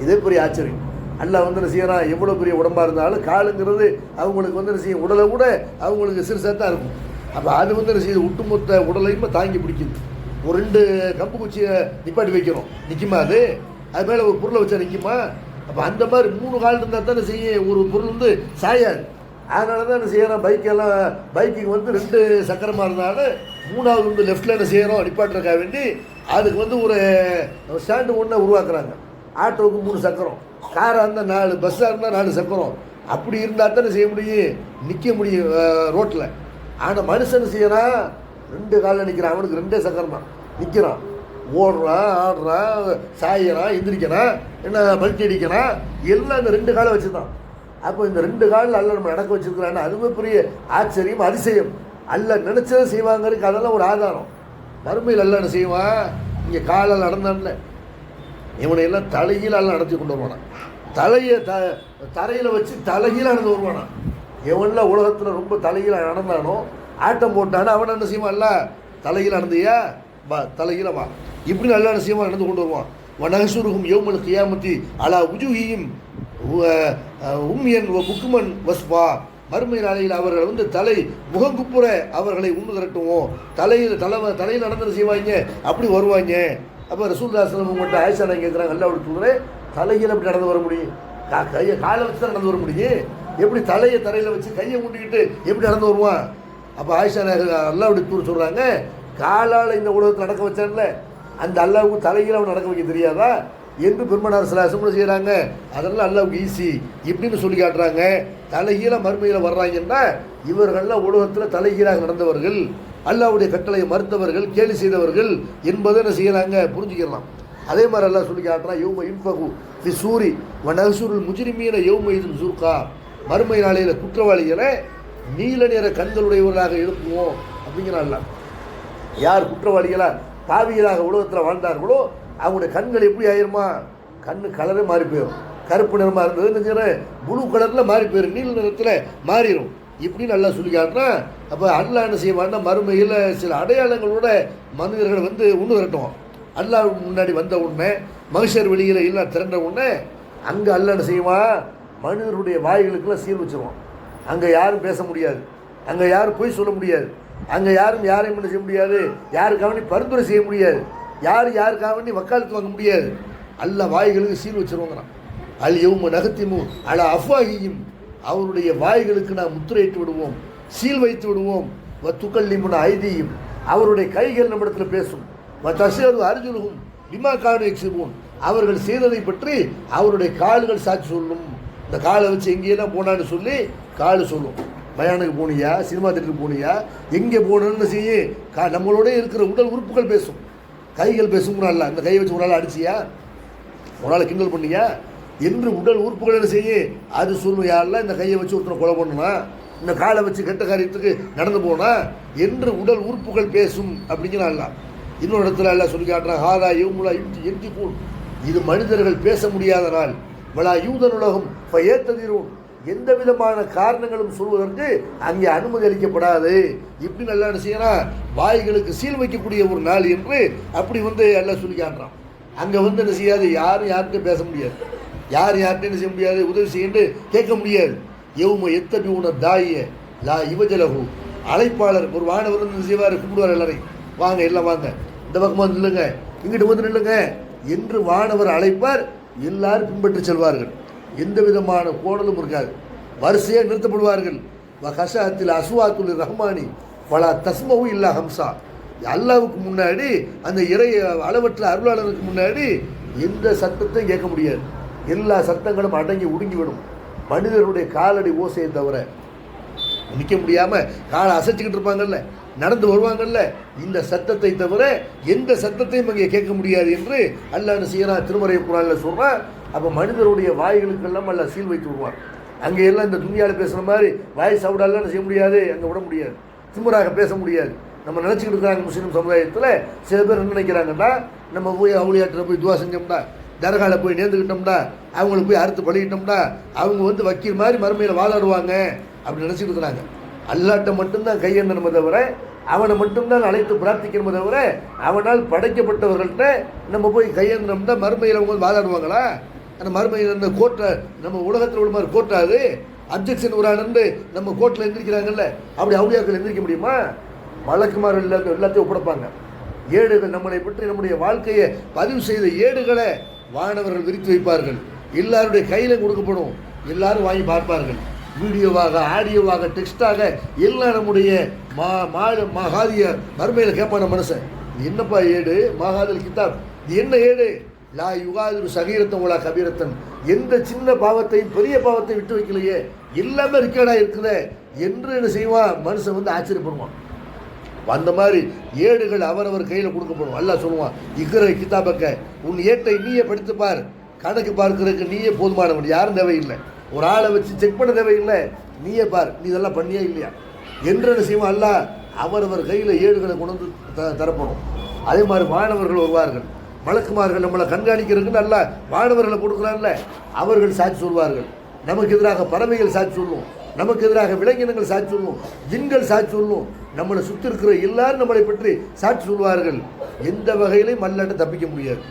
இதே பெரிய ஆச்சரியம். அல்லாஹ் வந்து என்ன செய்யறான், எவ்வளோ பெரிய உடம்பாக இருந்தாலும் காலுங்கிறது அவங்களுக்கு வந்து என்ன செய்யும், உடலை கூட அவங்களுக்கு சிறுசாக தான் இருக்கும். அப்போ அது வந்து என்ன செய்யுது, ஒட்டுமொத்த உடலையுமே தாங்கி பிடிக்குது. ஒரு 2 கம்பு குச்சியை நிப்பாட்டி வைக்கிறோம், நிற்குமா அது, அது மேலே ஒரு பொருளை வச்சா நிற்குமா? அப்போ அந்த மாதிரி 3 கால் இருந்தால் தானே செய்ய ஒரு பொருள் வந்து சாயாது. அதனால தான் என்ன செய்யறோம், பைக்குக்கு வந்து 2 சக்கரமாக இருந்தாலும் 3வது வந்து லெஃப்டில் என்ன செய்யறோம், நிப்பாட்டுறதுக்காக வேண்டி அதுக்கு வந்து ஒரு ஸ்டாண்டு ஒன்று உருவாக்குறாங்க. ஆட்டோவுக்கு 3 சக்கரம், காராக இருந்தால் 4, பஸ்ஸாக இருந்தால் 4 சக்கரம். அப்படி இருந்தால் தானே செய்ய முடியும், நிற்க முடியும் ரோட்டில். ஆனால் மனுஷன் செய்யறான் 2 காலில் நிற்கிறான், அவனுக்கு 2 சக்கரம் தான், நிற்கிறான், ஓடுறான், ஆடுறான், சாயிறான், எந்திரிக்கிறான், என்ன பல்ட்டி அடிக்கிறான், எல்லாம் இந்த 2 காலை வச்சு தான். அப்போ இந்த 2 காலில் அல்ல நம்ம நடக்க வச்சுருக்கிறான்னு அதுவே பெரிய ஆச்சரியம், அதிசயம். அல்ல நினச்சதை செய்வாங்கிறதுக்கு அதெல்லாம் ஒரு ஆதாரம். மறுமையில் அல்ல என்ன செய்வான், இங்கே காலால் நடந்தான்ல இவனை எல்லாம் தலைகீழ அல்ல நடத்தி கொண்டு வருவானா, தலையை தரையில் வச்சு தலைகீழ நடந்து வருவானா. எவன்லாம் உலகத்தில் ரொம்ப தலைகீழ நடந்தானோ, ஆட்டம் போட்டானோ, அவன் என்ன செய்வான்ல, தலைகீழ நடந்தியா வா, தலைகீழ வா, இப்படி நல்லா என்ன செய்வான், நடந்து கொண்டு வருவான். வனகசுருகும் யௌமல் கியாமத்தி அலா உஜூஹியும் உம்யன் புக்குமன் வஸ்பா. மறுமை நாளையில் அவர்கள் வந்து தலை முகங்குப்புற அவர்களை உண்டு திரட்டுவோம். தலையில் நடந்து செய்வாங்க, அப்படி வருவாங்க. அப்போ ரசூலுல்லாஹி ஸல்லல்லாஹு அலைஹி வஸல்லம் ஆயிஷா கேட்குறாங்க, அல்லாஹ்வுடைய தூதரே தலையில் எப்படி நடந்து வர முடியும், கையை காலை வச்சு தான் நடந்து வர முடியும், எப்படி தலையை தரையில் வச்சு கையை மூட்டிக்கிட்டு எப்படி நடந்து வருவான்? அப்போ ஆயிஷா அல்லாஹ்வுடைய தூதர் சொல்கிறாங்க, காலால் இந்த உலகத்தில் நடக்க வச்சான்ல அந்த அல்லாஹ்வுக்கு தலையில் அவன் நடக்க வைக்க தெரியாதா என்று பெருமானார் ஸல்லல்லாஹு அலைஹி செய்கிறாங்க. அதெல்லாம் அல்லாஹ்வுக்கு ஈஸி இப்படின்னு சொல்லி காட்டுறாங்க. தலைகீழ மறுமையில் வர்றாங்கன்னா இவர்கள்லாம் உலகத்தில் தலைகீழாக நடந்தவர்கள், அல்லாஹ்வுடைய கட்டளையை மறுத்தவர்கள், கேலி செய்தவர்கள் என்பதை என்ன செய்யறாங்க, புரிஞ்சுக்கலாம். அதே மாதிரி அல்லாஹ் சொல்லி காட்டுறான், யௌம யுன்ஃபகு ஃபி சூரி வ நஹ்ஷுருல் முஜ்ரிமீன யௌம இதின் ஸுர்கா. மறுமை நாளையில் குற்றவாளிகளை நீல நிற கண்களுடையவர்களாக எழுப்புவோம் அப்படிங்கிறான். யார் குற்றவாளிகளா பாவிகளாக உலகத்தில் வாழ்ந்தார்களோ அவங்களுடைய கண்கள் எப்படி ஆயிருமா, கண்ணு கலரே மாறி போயிடும். கருப்பு நிறமாக இருந்தது ப்ளூ கலரில் மாறி போயிடும், நீல நிறத்தில் மாறிடும். இப்படி நல்லா சொல்லி காட்டுறான். அப்போ அல்லாஹ் என்ன செய்வான்னா மறுமையில் சில அடையாளங்களோட மனிதர்களை வந்து ஒன்று திரட்டுவோம். அல்லாஹ் முன்னாடி வந்த உடனே மகஷர் வெளியில் எல்லாம் திரண்ட உடனே அங்கே அல்லாஹ் என்ன செய்வான், மனிதருடைய வாய்களுக்கெல்லாம் சீல் வச்சுருவான். அங்கே யாரும் பேச முடியாது, அங்கே யாரும் பொய் சொல்ல முடியாது, அங்கே யாரும் யாரையும் என்ன செய்ய முடியாது, யாருக்காக பரிந்துரை செய்ய முடியாது, யாருக்காக வேண்டி வக்காலத்து வாங்க முடியாது. அல்லாஹ் வாய்களுக்கு சீல் வச்சுருவாங்கிறான். அல் யௌம நகத்திமு அலா அஃப்வாஹிஹிம், அவருடைய வாய்களுக்கு நாம் முத்திரையிட்டு விடுவோம், சீல் வைத்து விடுவோம். வ துகல்லிமுனா ஐதீஹிம், அவருடைய கைகள் நம்மிடத்தில் பேசும். வ தஷஹது அர்ஜுலுஹும் பிமா கானூ யக்ஸிபூன், அவர்கள் செய்ததை பற்றி அவருடைய கால்கள் சாட்சி சொல்லும். இந்த காலை வச்சு எங்கேயெல்லாம் போனான்னு சொல்லி கால் சொல்லும். பயானுக்கு போனியா, சினிமா தேட்டருக்கு போனியா, எங்கே போனோன்னு செய்ய நம்மளோட இருக்கிற உடல் உறுப்புகள் பேசும், கைகள் பேசும். அல்ல இந்த கையை வச்சு ஒரு நாள் அடிச்சியா, ஒரு நாள் கிண்டல் பண்ணியா என்று உடல் உறுப்புகள் என்ன செய்ய அது சொல்லும். யாரெல்லாம் இந்த கையை வச்சு ஒருத்தனை கொலை பண்ணனா, இந்த காலை வச்சு கெட்ட காரியத்துக்கு நடந்து போனா என்று உடல் உறுப்புகள் பேசும் அப்படிங்கிறான். இன்னொரு இடத்துல எல்லாம் சொல்லி காட்டுறான், ஹாதா யௌமுலா எம்தி கூன், இது மனிதர்கள் பேச முடியாத நாள். வலா யூதன் உலகம் ஏத்ததிரும், எந்த விதமான காரணங்களும் சொல்வதற்கு அங்கே அனுமதி அளிக்கப்படாது. இப்படி நல்லா என்ன செய்யறான், வாய்களுக்கு சீல் வைக்கக்கூடிய ஒரு நாள் என்று அப்படி வந்து எல்லாம் சொல்லி காட்டுறான். அங்கே வந்து என்ன செய்யாது, யாரும் யார்கிட்ட பேச முடியாது, யார்கிட்ட என்ன செய்ய முடியாது, உதவி செய்யு கேட்க முடியாது. யௌம எத்தபி உன தாய லா இவஜலகு, அழைப்பாளர் ஒரு வானவர் வந்து செய்வார், கூப்பிடுவார் எல்லாரையும், வாங்க எல்லாம் வாங்க, இந்த பக்கமாக வந்து நில்லுங்க, இங்கிட்டு வந்து நில்லுங்க என்று வானவர் அழைப்பார். எல்லாரும் பின்பற்றி செல்வார்கள், எந்த விதமான கோணலும் இருக்காது, வரிசையாக நிறுத்தப்படுவார்கள். கஷாத்தில் அசுவாத்துல் ரஹ்மானி பலா தஸ்மவும் இல்லா ஹம்சா, அல்லாவுக்கு முன்னாடி அந்த இறை அளவற்ற அருளாளருக்கு முன்னாடி எந்த சத்தத்தையும் கேட்க முடியாது, எல்லா சத்தங்களும் அடங்கி ஒடுங்கிவிடும். மனிதருடைய காலடி ஓசையை தவிர நிற்க முடியாமல் காலை அசைச்சிக்கிட்டு இருப்பாங்கல்ல, நடந்து வருவாங்கல்ல, இந்த சத்தத்தை தவிர எந்த சத்தத்தையும் அங்கே கேட்க முடியாது என்று அல்லாஹ் செய்யறான், திருமறை குர்ஆன்ல சொல்றான். அப்போ மனிதருடைய வாய்களுக்கெல்லாம் அல்ல சீல் வைத்து விடுவான். அங்கே எல்லாம் இந்த துணியால் பேசுகிற மாதிரி வாய் சவுடாலாம் செய்ய முடியாது, அங்கே விட முடியாது, திமுறாக பேச முடியாது. நம்ம நினச்சிக்கிட்டு இருக்கிறாங்க முஸ்லீம் சமுதாயத்தில் சில பேர் என்ன நினைக்கிறாங்கன்னா, நம்ம போய் அவுளியாட்டில் போய் துவா செஞ்சோம்டா, தர்காவில் போய் நேர்ந்துக்கிட்டோம்டா, அவங்களுக்கு போய் அறுத்து பழகிட்டோம்டா, அவங்க வந்து வக்கீல் மாதிரி மறுமையில் வாதாடுவாங்க அப்படி நினச்சிட்டு இருக்கிறாங்க. அல்லாட்ட மட்டும்தான் கையெண்ணணுமே தவிர, அவனை மட்டும்தான் அழைத்து பிரார்த்திக்கணுமே தவிர, அவனால் படைக்கப்பட்டவர்கள்ட்ட நம்ம போய் கையெழுந்தோம்னா மறுமையில் அவங்க வாதாடுவாங்களா? அந்த மறுமையில் அந்த கோர்ட்டை நம்ம உலகத்தில் உள்ள மாதிரி கோர்ட்டாது அப்ஜெக்ஷன் ஒரு ஆனந்து நம்ம கோர்ட்டில் எந்திரிக்கிறாங்கல்ல, அப்படி அவுளியாக்கள் எந்திரிக்க முடியுமா? வழக்குமார்கள் எல்லாத்தையும் ஒப்படைப்பாங்க. ஏடுகள் நம்மளை பற்றி நம்முடைய வாழ்க்கையை பதிவு செய்த ஏடுகளை வானவர்கள் விரித்து வைப்பார்கள், எல்லாருடைய கையில் கொடுக்கப்படும், எல்லாரும் வாங்கி பார்ப்பார்கள். வீடியோவாக, ஆடியோவாக, டெக்ஸ்டாக எல்லாம் நம்முடைய மகாதிய மறுமையில் கேட்பான மனுஷன், என்னப்பா ஏடு மகாதல் கிதாப், இது என்ன ஏடு? லா யுகாதிரு சகீரத்தன் உலா கபீரத்தன், எந்த சின்ன பாவத்தையும் பெரிய பாவத்தை விட்டு வைக்கலையே, எல்லாமே ரிக்கார்டாக இருக்குதே என்று என்ன செய்வான் மனுஷன் வந்து ஆச்சரியப்படுவான். அந்த மாதிரி ஏடுகள் அவரவர் கையில் கொடுக்கப்படும். அல்லாஹ் சொல்லுவான், இக்கிற கிதாபக்க, உன் ஏட்டை நீயே படித்துப்பார், கணக்கு பார்க்கறதுக்கு நீயே போதுமானவன், யாரும் தேவையில்லை, ஒரு ஆளை வச்சு செக் பண்ண தேவையில்லை, நீயே பார், நீ இதெல்லாம் பண்ணியே இல்லையா என்று என்ன செய்வான் அல்லாஹ் அவரவர் கையில் ஏடுகளை கொண்டு வந்து தரப்படும். அதே மாதிரி மாணவர்கள் வருவார்கள், மலக்குமார்கள் நம்மளை கண்காணிக்கிறதுக்கு நல்லா மாணவர்களை கொடுக்குறாங்கல்ல, அவர்கள் சாட்சி சொல்வார்கள். நமக்கு எதிராக பறவைகள் சாட்சி சொல்லும், நமக்கு எதிராக விலங்கினங்கள் சாட்சி சொல்லும், ஜின்கள் சாட்சி சொல்லும், நம்மளை சுற்றி இருக்கிற எல்லாரும் நம்மளை பற்றி சாட்சி சொல்வார்கள். எந்த வகையிலையும் அல்லாட்ட தப்பிக்க முடியாது.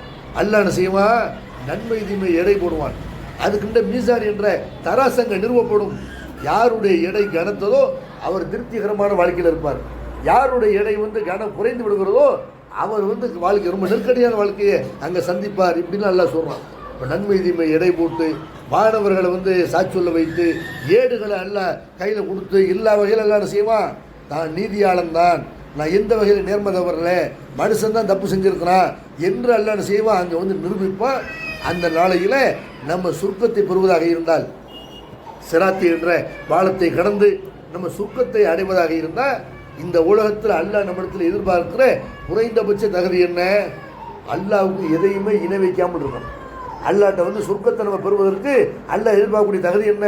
அல்லாஹ் என்ன செய்வான், நன்மை தீமை எடை போடுவான். அதுக்கிட்ட மீசான் என்ற தராசங்க நிறுவப்படும். யாருடைய எடை கனத்ததோ அவர் திருப்திகரமான வாழ்க்கையில் இருப்பார். யாருடைய எடை வந்து கனம் குறைந்து விடுகிறதோ அவர் வந்து வாழ்க்கை ரொம்ப நெருக்கடியான வாழ்க்கையை அங்கே சந்திப்பார். இப்படின்னு நல்லா சொல்கிறான். இப்போ நன்மை தீமை எடை போட்டு மாணவர்களை வந்து சாட்சி சொல்ல வைத்து ஏடுகளை எல்லாம் கையில் கொடுத்து எல்லா வகையில் எல்லாம் செய்வான். தான் நீதியாளன் தான், நான் எந்த வகையில் நேர்மை தவறல, மனுஷன் தான் தப்பு செஞ்சுருக்கிறான் என்று எல்லாம் செய்வான். அங்கே வந்து நிரூபிப்பான். அந்த நாளையில் நம்ம சுருக்கத்தை பெறுவதாக இருந்தால், சிராத்தி என்ற பாலத்தை கடந்து நம்ம சுருக்கத்தை அடைவதாக இருந்தால், இந்த உலகத்தில் அல்லாஹ் நம்மிடத்தில் எதிர்பார்க்கிற குறைந்தபட்ச தகுதி என்ன? அல்லாஹ்வுக்கு எதையுமே இணை வைக்காமல் இருக்கணும். அல்லாஹ்ட்ட வந்து சுருக்கத்தை நம்ம பெறுவதற்கு அல்லாஹ் எதிர்பார்க்கக்கூடிய தகுதி என்ன?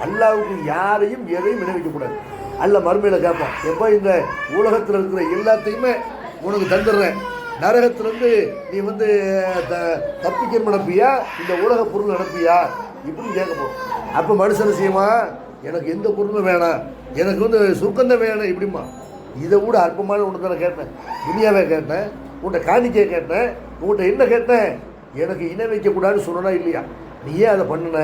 அல்லாஹ்வுக்கு யாரையும் எதையும் இணை வைக்கக்கூடாது. அல்லாஹ் மறுமையில் கேட்பான், எப்போ இந்த உலகத்தில் இருக்கிற எல்லாத்தையுமே உனக்கு தந்துடுறேன், நரகத்திலேருந்து நீ வந்து தப்பிக்கணும் நினைப்பியா, இந்த உலக பொருள் நினைப்பியா இப்படின்னு கேட்க போகும். அப்போ மனுஷன் செய்யுமா, எனக்கு எந்த பொருளும் வேணாம், எனக்கு வந்து சுருக்கந்தான் வேணும் இப்படிமா. இதை கூட அற்பமான ஒன்று தானே கேட்டேன், துனியாவே கேட்டேன், உன்கிட்ட காணிக்கையை கேட்டேன், உங்கள்கிட்ட என்ன கேட்டேன், எனக்கு இணை வைக்கக்கூடாதுன்னு சொல்லனா இல்லையா, நீ ஏன் அதை பண்ணின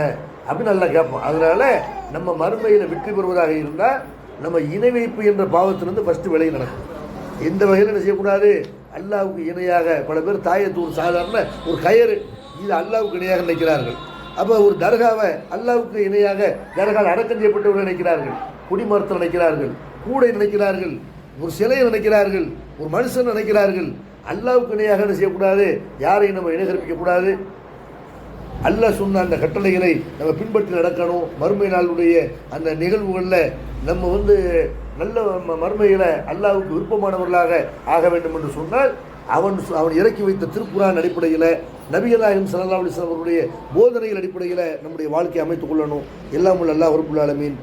அப்படின்னு நல்லா கேட்போம். அதனால் நம்ம மறுமையில் வெற்றி பெறுவதாக இருந்தால் நம்ம இணை வைப்பு என்ற பாவத்திலிருந்து ஃபஸ்ட்டு விலகி நடக்கும். எந்த வகையில் என்ன செய்யக்கூடாது, அல்லாஹ்வுக்கு இணையாக பல பேர் தாயத்தூர் சாதாரண ஒரு கயிறு இது அல்லாஹ்வுக்கு இணையாக நினைக்கிறார்கள். அப்போ ஒரு தர்காவை அல்லாஹ்வுக்கு இணையாக தர்காவில் அடக்கம் செய்யப்பட்டவர்கள் நினைக்கிறார்கள், குடிமரத்தை நினைக்கிறார்கள், கூடை நினைக்கிறார்கள், ஒரு சிலையை நினைக்கிறார்கள், ஒரு மனுஷன் நினைக்கிறார்கள். அல்லாஹ்வுக்கு இணையாக என்ன செய்யக்கூடாது, யாரையும் நம்ம இணைகரிப்பிக்கக்கூடாது. அல்லாஹ் சொன்ன அந்த கட்டளைகளை நம்ம பின்பற்றி நடக்கணும். மறுமை நாளுடைய அந்த நிகழ்வுகளில் நம்ம வந்து நல்ல மறுமையில் அல்லாஹ்வுக்கு விருப்பமானவர்களாக ஆக வேண்டும் என்று சொன்னால் அவன் இறக்கி வைத்த திருக்குரான் அடிப்படையில், நபிகள் நாயகம் ஸல்லல்லாஹு அலைஹி வஸல்லம் அவருடைய போதனைகள் அடிப்படையில் நம்முடைய வாழ்க்கையை அமைத்துக் கொள்ளணும். எல்லாம் உள்ள அல்லாஹ் ரப்புல் ஆலமீன்